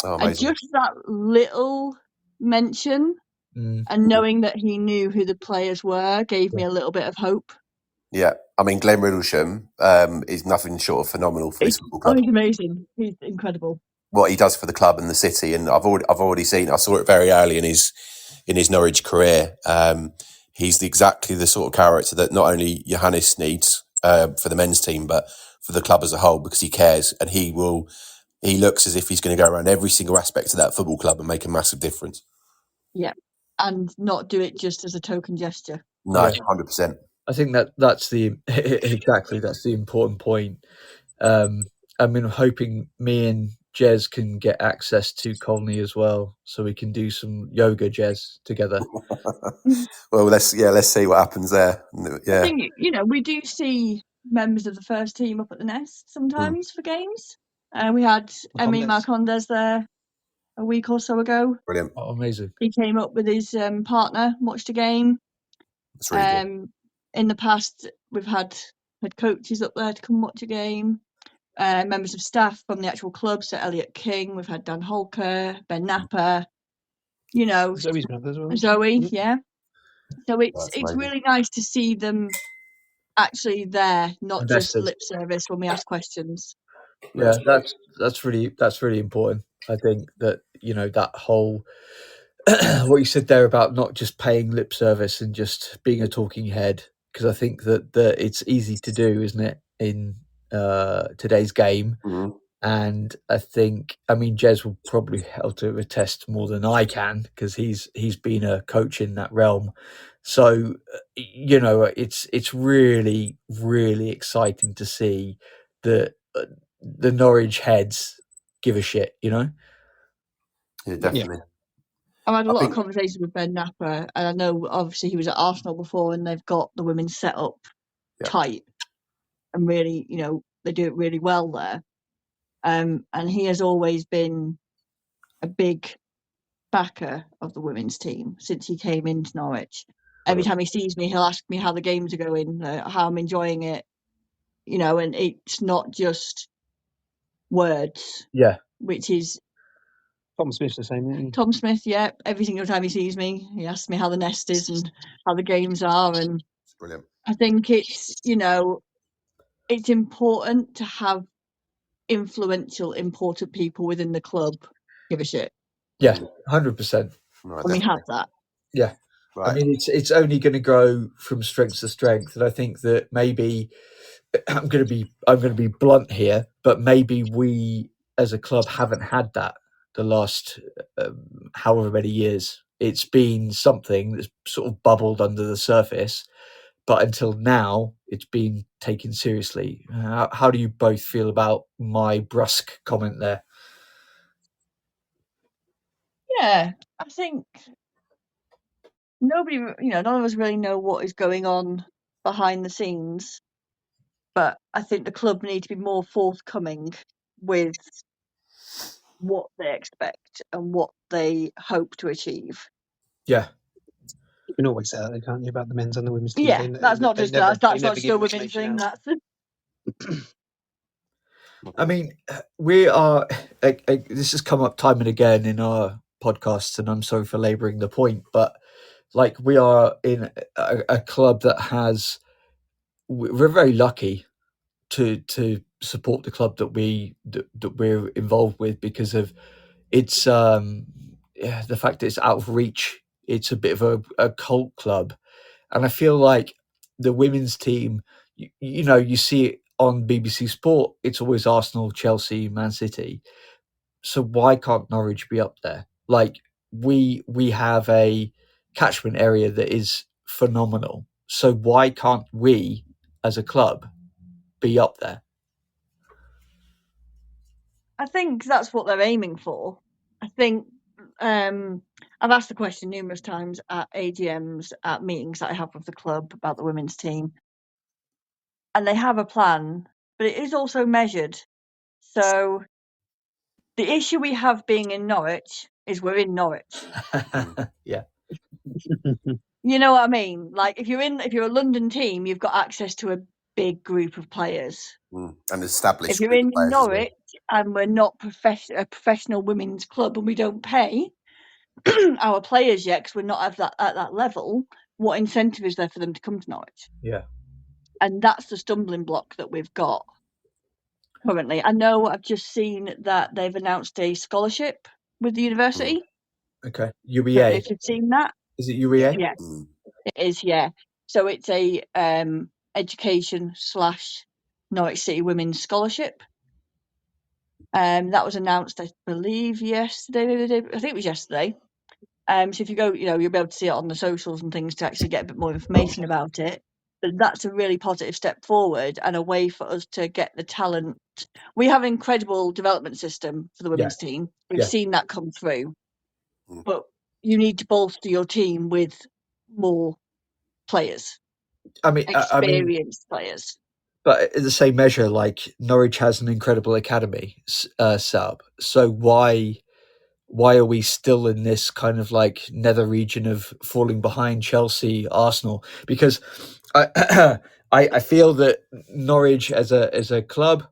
Oh, and just that little mention and knowing that he knew who the players were gave me a little bit of hope. Yeah, I mean, Glenn Riddlesham is nothing short of phenomenal for this football club. He's amazing. He's incredible. What he does for the club and the city, and I've already seen. I saw it very early in his Norwich career. He's exactly the sort of character that not only Johannes needs for the men's team, but for the club as a whole, because he cares and he looks as if he's going to go around every single aspect of that football club and make a massive difference. Yeah, and not do it just as a token gesture. No, 100%. I think that's the important point. I mean, I'm hoping me and Jez can get access to Colney as well, so we can do some yoga, Jez, together. Well, let's see what happens there. Yeah, I think we do see members of the first team up at the Nest sometimes for games. We had Emmy Marcondes there a week or so ago. Brilliant. Oh, amazing. He came up with his partner, watched a game. That's really good. In the past, we've had coaches up there to come watch a game. Members of staff from the actual club, so Elliot King, we've had Dan Holker, Ben Napper, Zoe's been up there as well. Zoe, yeah. So it's really nice to see them actually there, not just lip service when we ask questions. Yeah, that's really important. I think that that whole what you said there about not just paying lip service and just being a talking head, because I think that it's easy to do, isn't it, in today's game? And I mean, Jez will probably help to attest more than I can, because he's been a coach in that realm. So it's really, really exciting to see that the Norwich heads give a shit. Yeah, definitely. I've had a I lot of think, conversations with Ben Napper, and I know obviously he was at Arsenal before, and they've got the women set up Yeah. tight and really, they do it really well there. And he has always been a big backer of the women's team since he came into Norwich. Every time he sees me, he'll ask me how the games are going, how I'm enjoying it, and it's not just words, Yeah. which is Tom Smith's the same, isn't he? Tom Smith. Yeah, every single time he sees me, he asks me how the nest is and how the games are, and it's brilliant. I think it's it's important to have influential, important people within the club give a shit. Yeah, 100%. Right, And we definitely. have that. Yeah. Right. I mean, it's only going to grow from strength to strength, and I think that maybe I'm going to be blunt here, but maybe we as a club haven't had that the last however many years. It's been something that's sort of bubbled under the surface, but until now, it's been taken seriously. How do you both feel about my brusque comment there? Yeah, I think none of us really know what is going on behind the scenes, but I think the club need to be more forthcoming with what they expect and what they hope to achieve. Yeah. You can always say that, can't you, about the men's and the women's team? Yeah, that's not just that's not just a women's information thing. out. That's I mean, we are. This has come up time and again in our podcasts, and I'm sorry for labouring the point, but like we are in a club that has. We're very lucky to support the club that we're involved with because of its the fact that it's out of reach. It's a bit of a cult club, and I feel like the women's team. You see it on BBC Sport. It's always Arsenal, Chelsea, Man City. So why can't Norwich be up there? Like we have a catchment area that is phenomenal. So why can't we, as a club, be up there? I think that's what they're aiming for. I think I've asked the question numerous times at AGMs, at meetings that I have with the club about the women's team, and they have a plan, but it is also measured. So the issue we have being in Norwich is we're in Norwich. Yeah. You know what I mean? Like if you're a London team, you've got access to a big group of players. An established If you're group in of players as well. Norwich and we're not a professional women's club and we don't pay our players yet because we're not at that level, what incentive is there for them to come to Norwich? Yeah. And that's the stumbling block that we've got currently. I know I've just seen that they've announced a scholarship with the university. Okay. I don't know UEA. if you've seen that. Is it UEA? Yeah, it is. Yeah. So it's a education / Norwich City Women's Scholarship. That was announced, I believe, yesterday. I think it was yesterday. So if you go, you'll be able to see it on the socials and things to actually get a bit more information about it. But that's a really positive step forward and a way for us to get the talent. We have an incredible development system for the women's team. We've seen that come through. But you need to bolster your team with more players. Experienced players. But in the same measure, like Norwich has an incredible academy set up. So why are we still in this kind of like nether region of falling behind Chelsea, Arsenal? Because I feel that Norwich as a club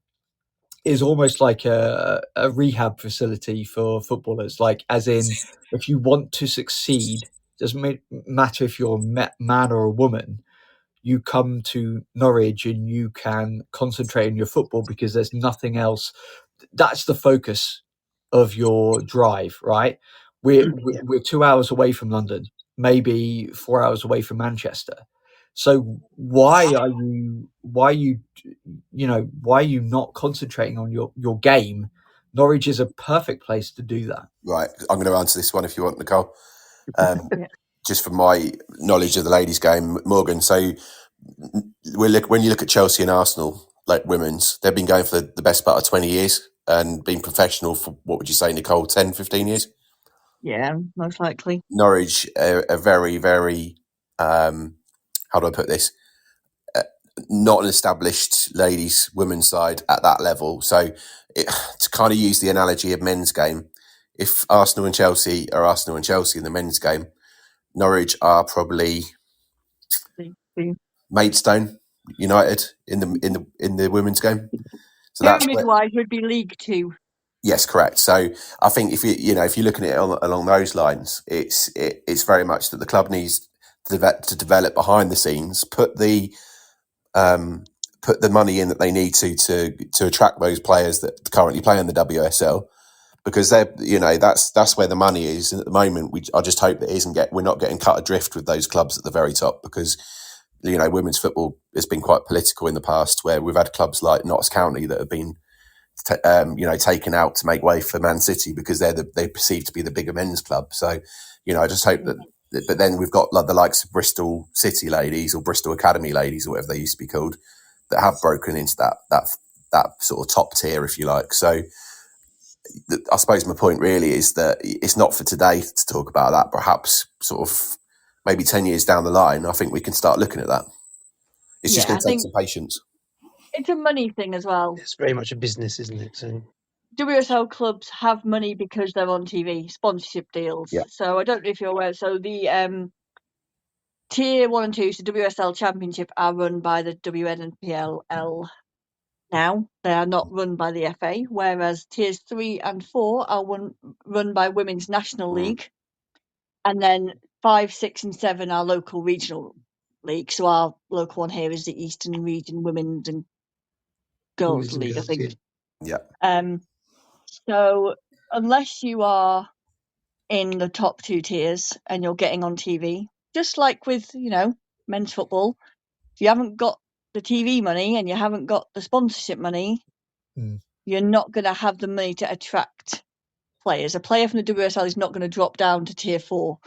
is almost like a rehab facility for footballers. Like, as in, if you want to succeed, doesn't matter if you're a man or a woman, you come to Norwich and you can concentrate on your football because there's nothing else. That's the focus of your drive, right? We're 2 hours away from London, maybe 4 hours away from Manchester. So why are you not concentrating on your game? Norwich is a perfect place to do that. Right. I'm going to answer this one if you want, Nicole. Just from my knowledge of the ladies' game, Morgan. So when you look at Chelsea and Arsenal, like women's, they've been going for the best part of 20 years and been professional for, what would you say, Nicole, 10, 15 years? Yeah, most likely. Norwich are very, very, how do I put this? Not an established ladies, women's side at that level. So to kind of use the analogy of men's game, if Arsenal and Chelsea are Arsenal and Chelsea in the men's game, Norwich are probably Maidstone United in the women's game. So that's Pyramid-wise would be League Two. Yes, correct. So I think if you're looking at it along those lines, it's very much that the club needs to develop behind the scenes, put the money in that they need to attract those players that currently play in the WSL, because that's where the money is. And at the moment, I just hope that we're not getting cut adrift with those clubs at the very top, because women's football has been quite political in the past, where we've had clubs like Notts County that have been taken out to make way for Man City because they're perceived to be the bigger men's club. So, I just hope that. But then we've got like the likes of Bristol City ladies or Bristol Academy ladies or whatever they used to be called, that have broken into that sort of top tier, if you like. So, I suppose my point really is that it's not for today to talk about that. Perhaps sort of maybe 10 years down the line, I think we can start looking at that. It's just going to take some patience. It's a money thing as well. It's very much a business, isn't it? So WSL clubs have money because they're on TV, sponsorship deals. Yeah. So I don't know if you're aware. So the Tier 1 and 2, so WSL Championship, are run by the WNPLL now. They are not run by the FA, whereas Tiers 3 and 4 are run by Women's National League. And then 5, 6 and 7 are local regional leagues. So our local one here is the Eastern Region Women's and Girls League, I think. Yeah. So unless you are in the top 2 tiers and you're getting on TV, just like with, men's football, if you haven't got the TV money and you haven't got the sponsorship money, you're not going to have the money to attract players. A player from the WSL is not going to drop down to Tier 4.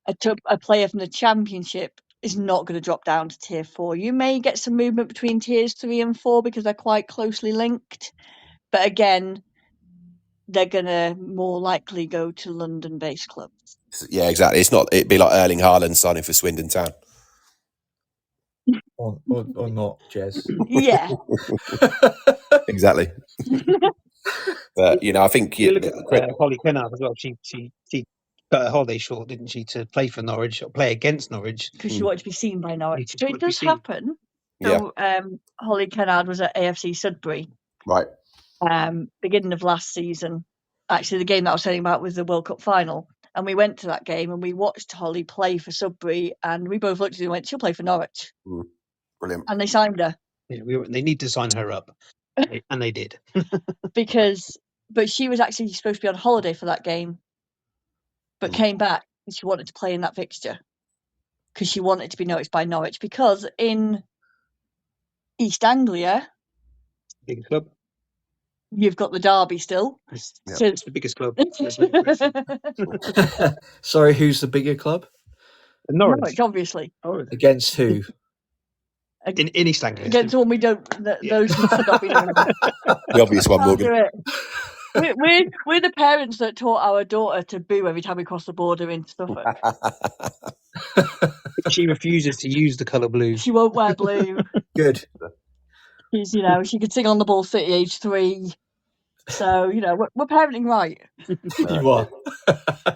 A player from the Championship is not going to drop down to Tier 4. You may get some movement between Tiers 3 and 4 because they're quite closely linked. But again, they're going to more likely go to London-based clubs. Yeah, exactly. It'd be like Erling Haaland signing for Swindon Town. Or not, Jez. Yeah. Exactly. But, I think... You look at Holly Kennard as well. She cut her holiday short, didn't she, to play for Norwich or play against Norwich? Because she wanted to be seen by Norwich. So it does happen. So Holly Kennard was at AFC Sudbury. Right. Beginning of last season. Actually, the game that I was telling about was the World Cup final. And we went to that game and we watched Holly play for Sudbury, and we both looked at her and went, she'll play for Norwich. Brilliant. And they signed her. Yeah, they need to sign her up. And they did. But she was actually supposed to be on holiday for that game, but came back and she wanted to play in that fixture because she wanted to be noticed by Norwich, because in East Anglia, Big club. You've got the Derby still. It's the biggest club. Sorry, who's the bigger club? Norwich, obviously. Against who? In East Anglia. Against one we don't. Those who should not be known. The obvious one, Morgan. We're the parents that taught our daughter to boo every time we cross the border into Suffolk. She refuses to use the colour blue. She won't wear blue. Good. She's, she could sing on the Ball City age 3. So, we're parenting right. You are.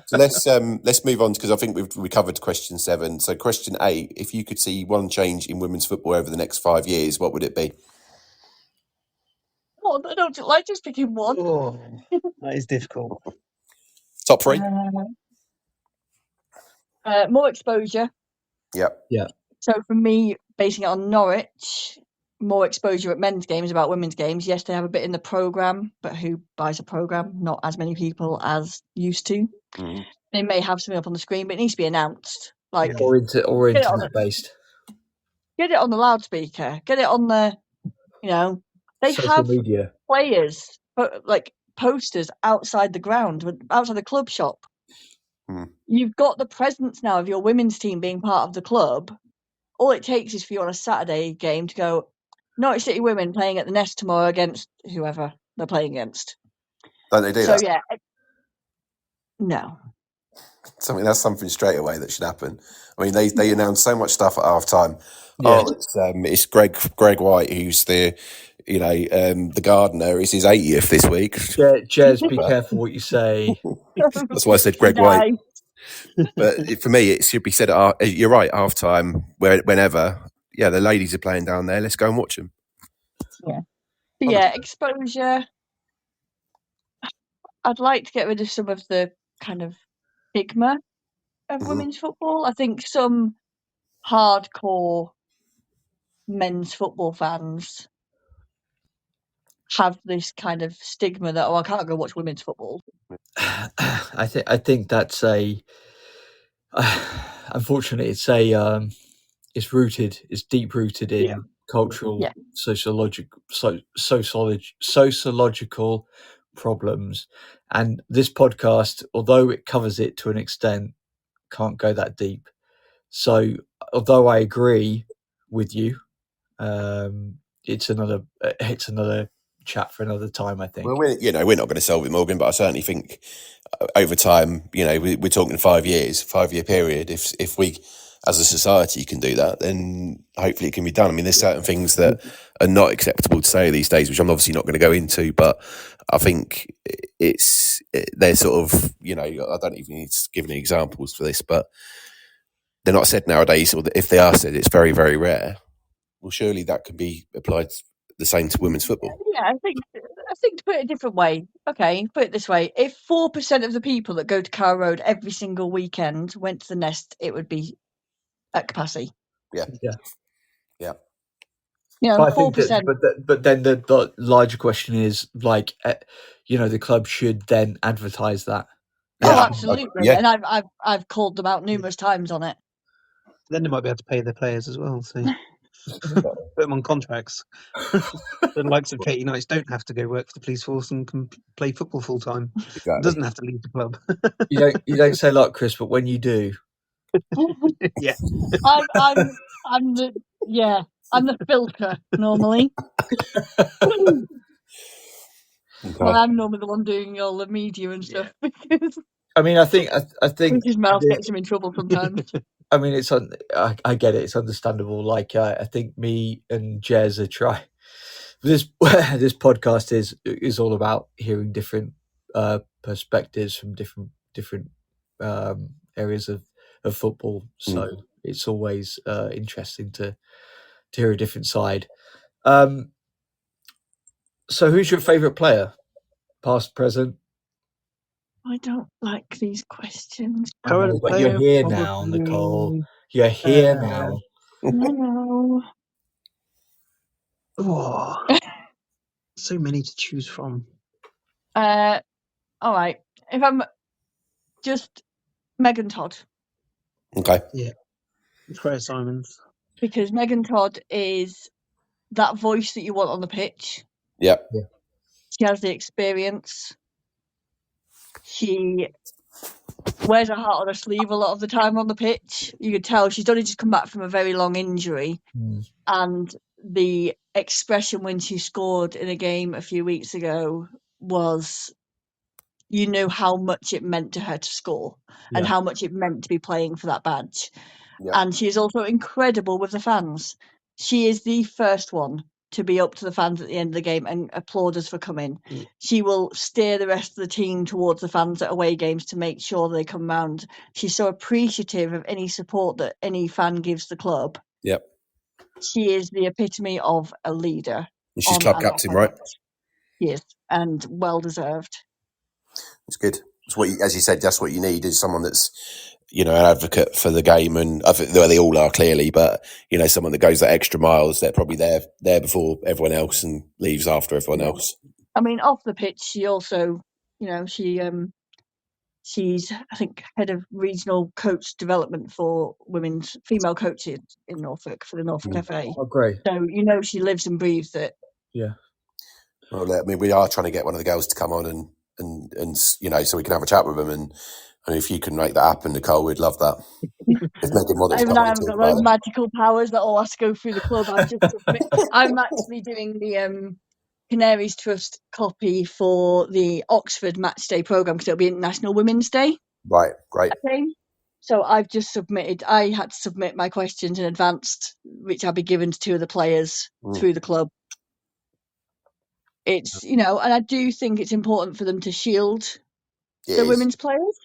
So let's move on, because I think we covered question 7. So question 8, if you could see one change in women's football over the next 5 years, what would it be? Oh, I don't like just picking one. Oh, that is difficult. Top 3? More exposure. Yep. Yeah. So for me, basing it on Norwich, more exposure at men's games about women's games. Yes, they have a bit in the programme, but who buys a programme? Not as many people as used to. They may have something up on the screen, but it needs to be announced. Or internet based. Get it on the loudspeaker. Get it on the, they social have media. Players, like posters outside the ground, outside the club shop. You've got the presence now of your women's team being part of the club. All it takes is for you on a Saturday game to go, Norwich City women playing at the Nest tomorrow against whoever they're playing against. Don't they do that? So, yeah. No. That's something straight away that should happen. I mean, they announced so much stuff at half time. Yeah. Oh, it's Greg White who's the the gardener. It's his 80th this week. Jez, be careful what you say. That's why I said Greg White. But for me, it should be said you're right, half time, whenever. Yeah, the ladies are playing down there. Let's go and watch them. Yeah, exposure. I'd like to get rid of some of the kind of stigma of women's football. I think some hardcore men's football fans have this kind of stigma that I can't go watch women's football. I think that's unfortunately it's deep rooted in cultural, sociological problems, and this podcast, although it covers it to an extent, can't go that deep. So although I agree with you, it's another chat for another time, I think. Well, we're not going to solve it, Morgan, but I certainly think over time, we're talking 5 years, 5-year period. If we, as a society, can do that, then hopefully it can be done. I mean, there's certain things that are not acceptable to say these days, which I'm obviously not going to go into, but I think they're sort of, I don't even need to give any examples for this, but they're not said nowadays, or if they are said, it's very, very rare. Well, surely that could be applied the same to women's football. Yeah, I think to put it a different way, okay, put it this way: if 4% of the people that go to Carrow Road every single weekend went to the Nest, it would be at capacity. Yeah. 4%. But then the larger question is, like, the club should then advertise that. Oh, absolutely. And I've called them out numerous times on it. Then they might be able to pay their players as well. So put them on contracts. The likes of Katie Knights don't have to go work for the police force and can play football full time. Exactly. Doesn't have to leave the club. You don't say a lot, Chris, but when you do, yeah, I'm the filter normally. Well, I'm normally the one doing all the media and stuff. Because I mean, I think his mouth gets him in trouble sometimes. I mean, I get it. It's understandable. Like, I think me and Jez are trying. This podcast is all about hearing different perspectives from different areas of football. So it's always interesting to hear a different side. So who's your favourite player? Past, present? I don't like these questions. Current but player, you're here probably, now, Nicole. You're here now. No. Oh, so many to choose from. All right. If I'm just Megan Todd. Okay. Yeah. Freya Simons. Because Megan Todd is that voice that you want on the pitch. Yeah. She has the experience. She wears her heart on her sleeve a lot of the time on the pitch. You could tell she's only just come back from a very long injury. And the expression when she scored in a game a few weeks ago was, you knew how much it meant to her to score and how much it meant to be playing for that badge. And she is also incredible with the fans. She is the first one to be up to the fans at the end of the game and applaud us for coming. She will steer the rest of the team towards the fans at away games to make sure they come round. She's so appreciative of any support that any fan gives the club. Yep. She is the epitome of a leader. She's club captain, right? Yes, and well deserved. It's good. It's as you said, that's what you need, is someone that's, an advocate for the game, and I think they all are clearly, but someone that goes that extra miles. They're probably there before everyone else and leaves after everyone else. I mean, off the pitch, she also, she's, I think, head of regional coach development for women's female coaches in Norfolk for the Norfolk FA. Oh, great! So she lives and breathes it. Yeah. Well, I mean, we are trying to get one of the girls to come on and so we can have a chat with them, and if you can make that happen, Nicole, we'd love that. I haven't got those magical powers that all has to go through the club. I'm actually doing the Canaries Trust copy for the Oxford Match Day programme because it'll be International Women's Day. Right, great. Okay. So I've just submitted. I had to submit my questions in advance, which I'll be given to two of the players through the club. It's and I do think it's important for them to shield the women's players,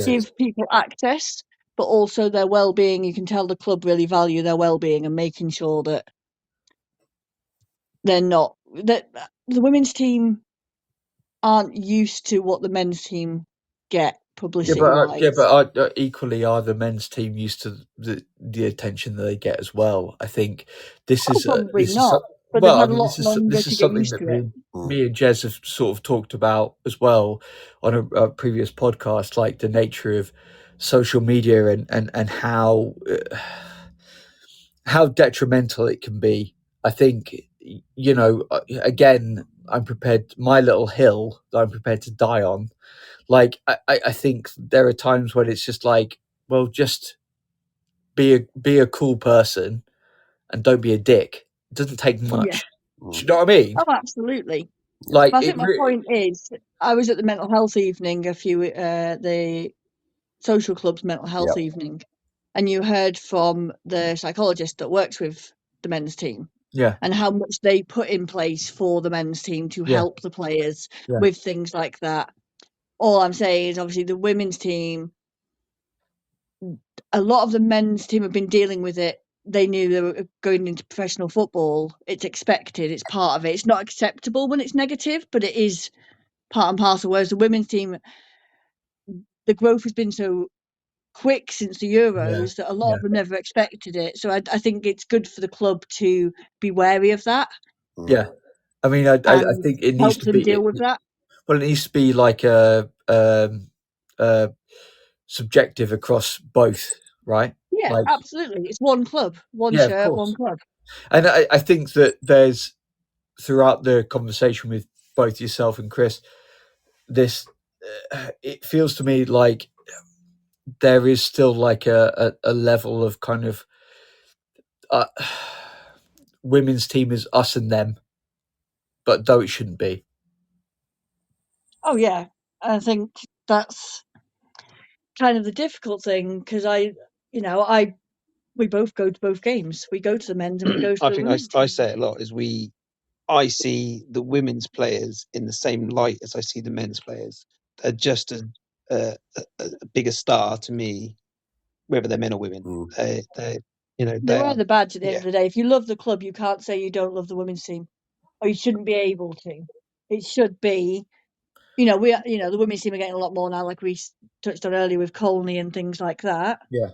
give people access, but also their well-being. You can tell the club really value their well-being and making sure that that the women's team aren't used to what the men's team get publicity wise. But equally, are the men's team used to the attention that they get as well? I think this is probably this not. Is, but well, they've had I mean, a lot longer this to is get something used that to it. me and Jez have sort of talked about as well on a previous podcast, like the nature of social media and how detrimental it can be. I think, again, I'm prepared. My little hill that I'm prepared to die on. Like, I think there are times when it's just like, well, just be a cool person and don't be a dick. It doesn't take much. Do you know what I mean? Oh, absolutely. Like, but I think my point is, I was at the mental health evening the social club's mental health evening, and you heard from the psychologist that works with the men's team. Yeah. And how much they put in place for the men's team to help the players with things like that. All I'm saying is, obviously, the women's team, a lot of the men's team have been dealing with it. They knew they were going into professional football. It's expected. It's part of it. It's not acceptable when it's negative, but it is part and parcel. Whereas the women's team, the growth has been so quick since the Euros that a lot of them never expected it. So I think it's good for the club to be wary of that. Yeah. I mean, I think it needs to be deal with that. Well, it needs to be like subjective across both, right? Yeah, like, absolutely. It's one club, one shirt, one club. And I think that there's, throughout the conversation with both yourself and Chris, this it feels to me like there is still like a level of kind of women's team is us and them, but though it shouldn't be. Oh yeah, I think that's kind of the difficult thing, because we both go to both games. We go to the men's and we go to I the think women's. I say it a lot, is I see the women's players in the same light as I see the men's players. They're just a bigger star to me, whether they're men or women. They wear the badge at the end of the day. If you love the club, you can't say you don't love the women's team, or you shouldn't be able to. It should be, the women's team are getting a lot more now, like we touched on earlier with Colney and things like that. Yeah.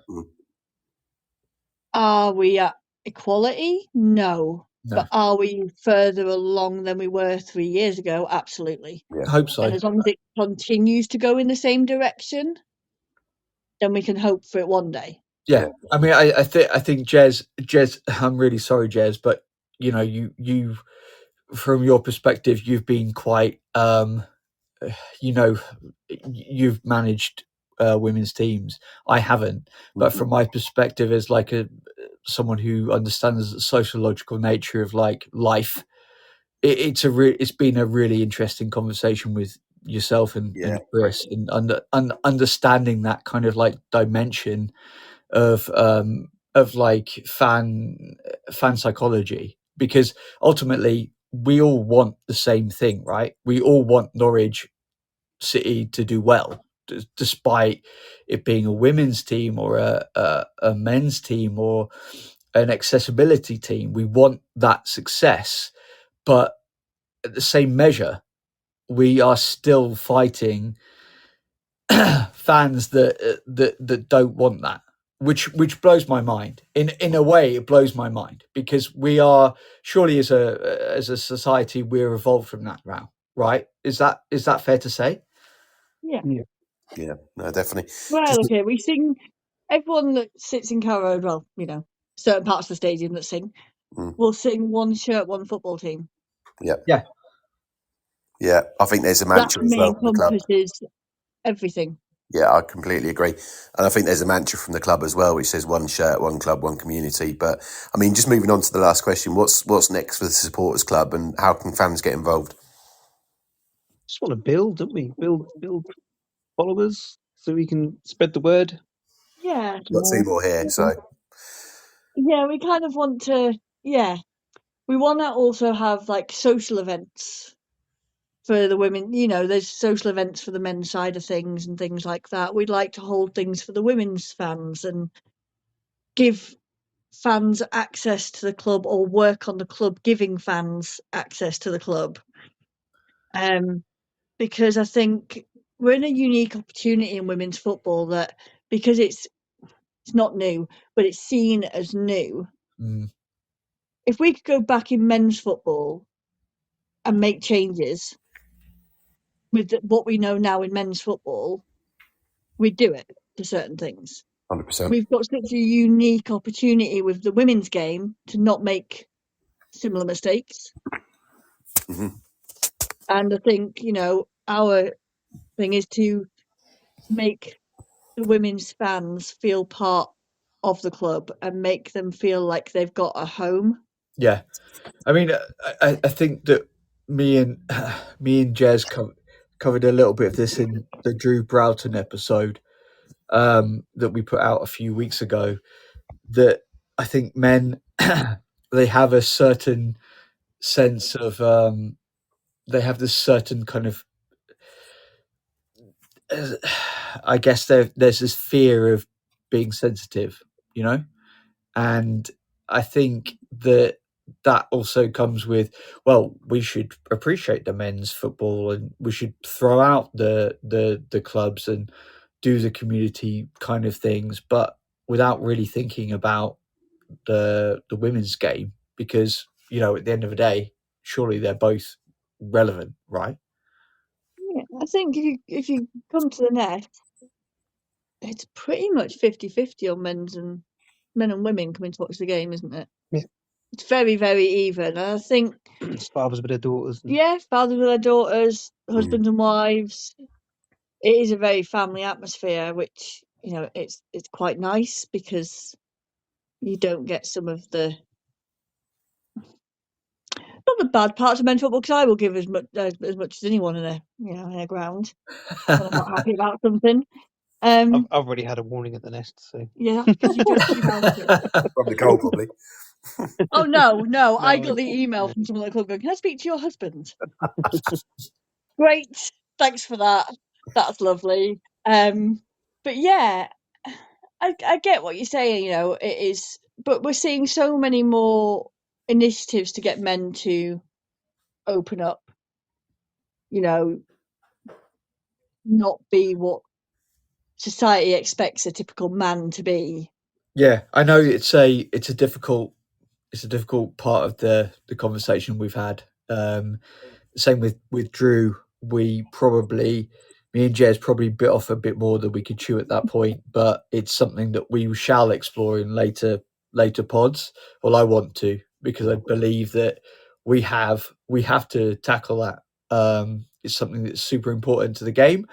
Are we at equality? No. But are we further along than we were 3 years ago? Absolutely. I hope so. And as long as it continues to go in the same direction, then we can hope for it one day. Yeah. I mean, I think Jez, I'm really sorry, Jez, but you from your perspective, you've been quite, you've managed women's teams. I haven't, but from my perspective as like someone who understands the sociological nature of like life, it's been a really interesting conversation with yourself and Chris, and understanding that kind of like dimension of like fan psychology, because ultimately we all want the same thing, right? We all want Norwich City to do well, despite it being a women's team or a men's team or an accessibility team. We want that success, but at the same measure, we are still fighting fans that don't want that, which blows my mind. In a way, it blows my mind, because we are surely as a society, we're evolved from that now, right? Is that fair to say? Yeah, no, definitely. Well, okay, we sing. Everyone that sits in Carrow Road, well, certain parts of the stadium that sing, will sing one shirt, one football team. Yeah. I think there's a mantra as well from the club. Encompasses everything. Yeah, I completely agree. And I think there's a mantra from the club as well, which says one shirt, one club, one community. But I mean, just moving on to the last question, what's next for the supporters club, and how can fans get involved? Just want to build, don't we? Build followers, so we can spread the word. Yeah. Got two more here, so Yeah, we kind of want to, we want to also have like social events for the women. There's social events for the men's side of things and things like that. We'd like to hold things for the women's fans and give fans access to the club, or work on the club giving fans access to the club. Because I think we're in a unique opportunity in women's football that, because it's not new, but it's seen as new. If we could go back in men's football and make changes with what we know now in men's football, we'd do it for certain things. 100%. We've got such a unique opportunity with the women's game to not make similar mistakes. Mhm. And I think, our thing is to make the women's fans feel part of the club and make them feel like they've got a home. Yeah, I mean, I think that me and Jez covered a little bit of this in the Drew Broughton episode that we put out a few weeks ago. That I think men they have a certain sense of they have this certain kind of I guess there's this fear of being sensitive, and I think that also comes with, well, we should appreciate the men's football and we should throw out the clubs and do the community kind of things, but without really thinking about the women's game, because at the end of the day, surely they're both relevant, right? Yeah, I think if you come to the net, it's pretty much 50-50 on men and women coming to watch the game, isn't it? Yeah. It's very, very even. And I think Fathers with their daughters. fathers with their daughters, husbands and wives. It is a very family atmosphere, which, it's quite nice, because you don't get some of the, not the bad parts of men's football, because I will give as much as anyone in a ground when I'm not happy about something. I've already had a warning at the nest, so Yeah, because you judged me about it. From Nicole, probably. Oh no, I No, got the email from someone at the club going, "Can I speak to your husband?" Great, thanks for that. That's lovely. But yeah, I get what you're saying. It is, but we're seeing so many more initiatives to get men to open up. Not be what society expects a typical man to be. Yeah, I know it's a difficult part of the conversation we've had. Same with Drew. Me and Jez probably bit off a bit more than we could chew at that point, but it's something that we shall explore in later pods. Well, I want to, because I believe that we have to tackle that. It's something that's super important to the game.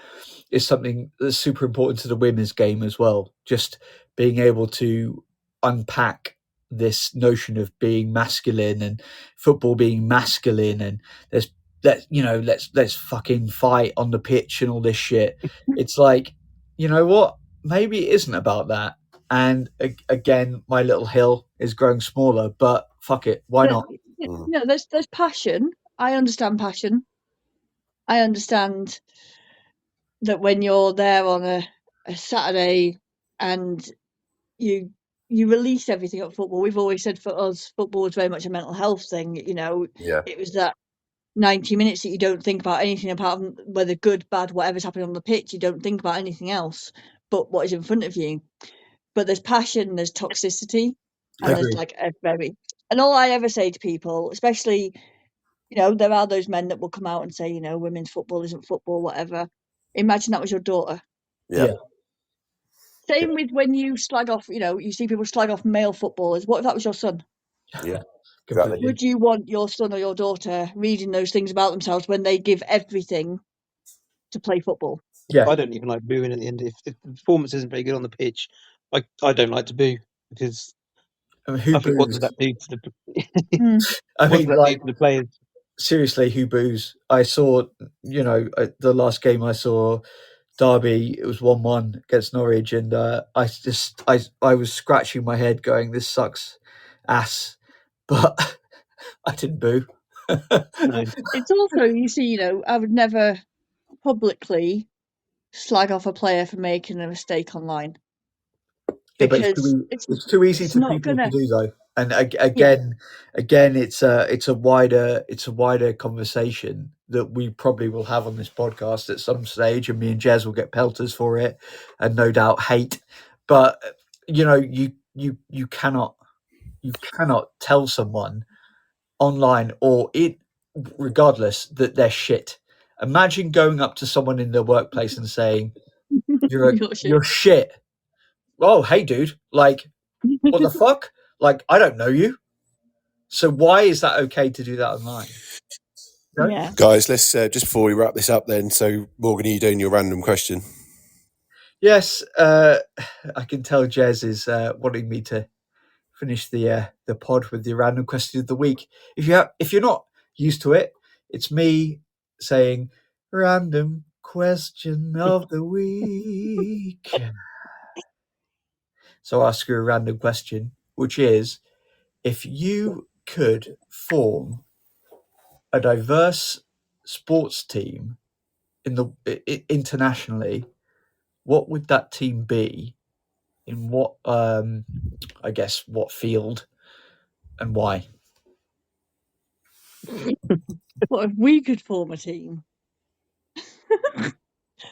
It's something that's super important to the women's game as well. Just being able to unpack this notion of being masculine and football being masculine, and let's fucking fight on the pitch and all this shit. It's like, you know what? Maybe it isn't about that. And again, my little hill is growing smaller, but fuck it, why not? There's passion. I understand passion. I understand that when you're there on a Saturday and you release everything at football. We've always said for us, football was very much a mental health thing. Yeah. It was that 90 minutes that you don't think about anything apart from whether good, bad, whatever's happening on the pitch. You don't think about anything else but what is in front of you. But there's passion, there's toxicity, and there's like and all I ever say to people, especially, there are those men that will come out and say, women's football isn't football, whatever. Imagine that was your daughter. Yeah. Same with when you slag off, you see people slag off male footballers. What if that was your son? Yeah. Completely. Would you want your son or your daughter reading those things about themselves when they give everything to play football? Yeah. I don't even like booing at the end. If the performance isn't very good on the pitch, I don't like to boo, because I mean, I think what does that do to the I what mean, does that do to the players? Seriously, who boos? I saw, the last game I saw, derby, it was 1-1 against Norwich, and I was scratching my head going, this sucks ass, but I didn't boo. No. It's also, you see, I would never publicly slag off a player for making a mistake online. Yeah, but Because it's too easy it's for not people gonna- to do though. And again, it's a wider conversation that we probably will have on this podcast at some stage, and me and Jez will get pelters for it, and no doubt hate. But you cannot tell someone online or regardless that they're shit. Imagine going up to someone in their workplace and saying, "You're shit." Oh, hey, dude! Like, what the fuck? Like, I don't know you. So why is that okay to do that online? No? Yeah. Guys, let's just before we wrap this up then. So, Morgan, are you doing your random question? Yes, I can tell Jez is wanting me to finish the pod with the random question of the week. If you're not used to it, it's me saying random question of the week. So I'll ask you a random question, which is, if you could form a diverse sports team internationally, what would that team be? In what what field and why? What if we could form a team?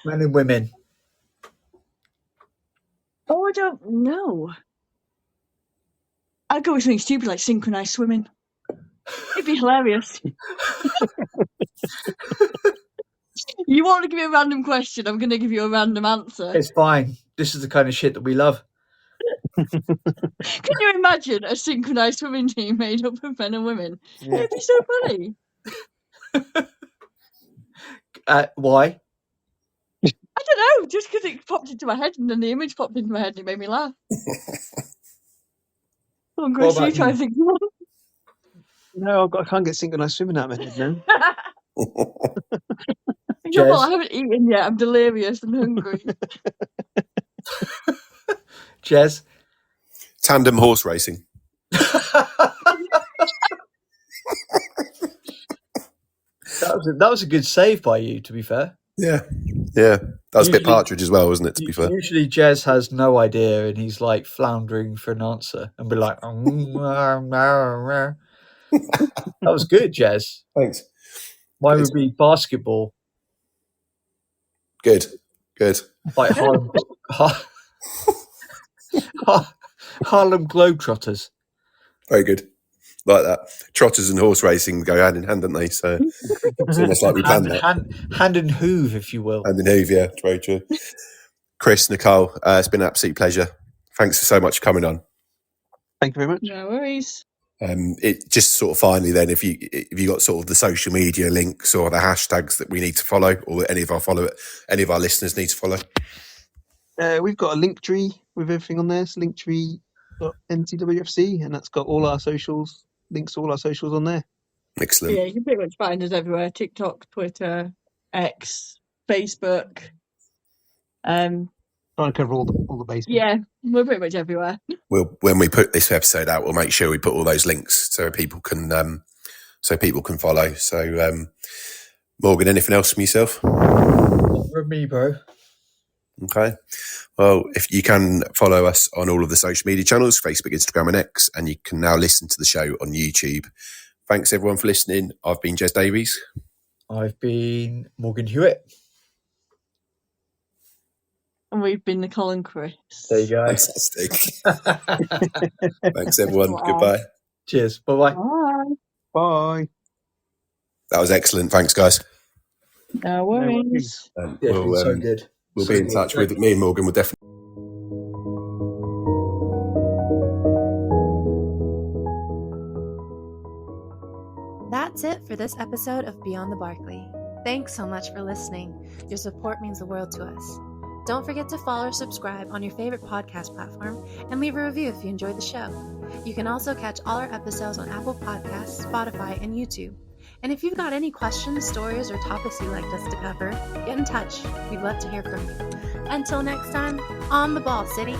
Men and women. Oh, I don't know. I'd go with something stupid like synchronized swimming. It'd be hilarious. You want to give me a random question, I'm going to give you a random answer. It's fine. This is the kind of shit that we love. Can you imagine a synchronized swimming team made up of men and women? Yeah. It'd be so funny. Why? I don't know, just because it popped into my head and then the image popped into my head and it made me laugh. Come on, Chris, What about you try you? and think of one. No, I can't get synchronized swimming out of my head now. You know what? Jez? I haven't eaten yet. I'm delirious and hungry. Jez? Tandem horse racing. That was a good save by you, to be fair. Yeah. That was a bit Partridge as well, wasn't it, to be fair? Usually Jez has no idea and he's like floundering for an answer and be like, that was good, Jez. Thanks. Mine Good. would be basketball, Good. like Harlem Globetrotters. Very good. Like that. Trotters and horse racing go hand in hand, don't they? So it's almost like we planned that. Hand and hoof, if you will. Hand in hoof, yeah. It's very true. Chris, Nicole, it's been an absolute pleasure. Thanks so much for coming on. Thank you very much. No worries. It just sort of finally then, if you got sort of the social media links or the hashtags that we need to follow, or any of our listeners need to follow. We've got a link tree with everything on there. It's linktree.ncwfc, and that's got all our socials, links to all our socials on there. Excellent. Yeah, you can pretty much find us everywhere: TikTok, Twitter, X, Facebook. Trying to cover all the bases. Yeah, we're pretty much everywhere. When we put this episode out, we'll make sure we put all those links so people can follow. So, Morgan, anything else from yourself? Not from me, bro. Okay. Well, if you can follow us on all of the social media channels, Facebook, Instagram and X, and you can now listen to the show on YouTube. Thanks everyone for listening. I've been Jez Davies. I've been Morgan Hewitt. And we've been Nicol and Chris. There you go. Fantastic. Thanks everyone. Goodbye. Cheers. Bye-bye. Bye. Bye. That was excellent. Thanks, guys. No worries. Yeah, so good. We'll be in touch with me and Morgan. We'll definitely. That's it for this episode of Beyond the Barkley. Thanks so much for listening. Your support means the world to us. Don't forget to follow or subscribe on your favorite podcast platform and leave a review if you enjoyed the show. You can also catch all our episodes on Apple Podcasts, Spotify, and YouTube. And if you've got any questions, stories, or topics you'd like us to cover, get in touch. We'd love to hear from you. Until next time, on the ball, City.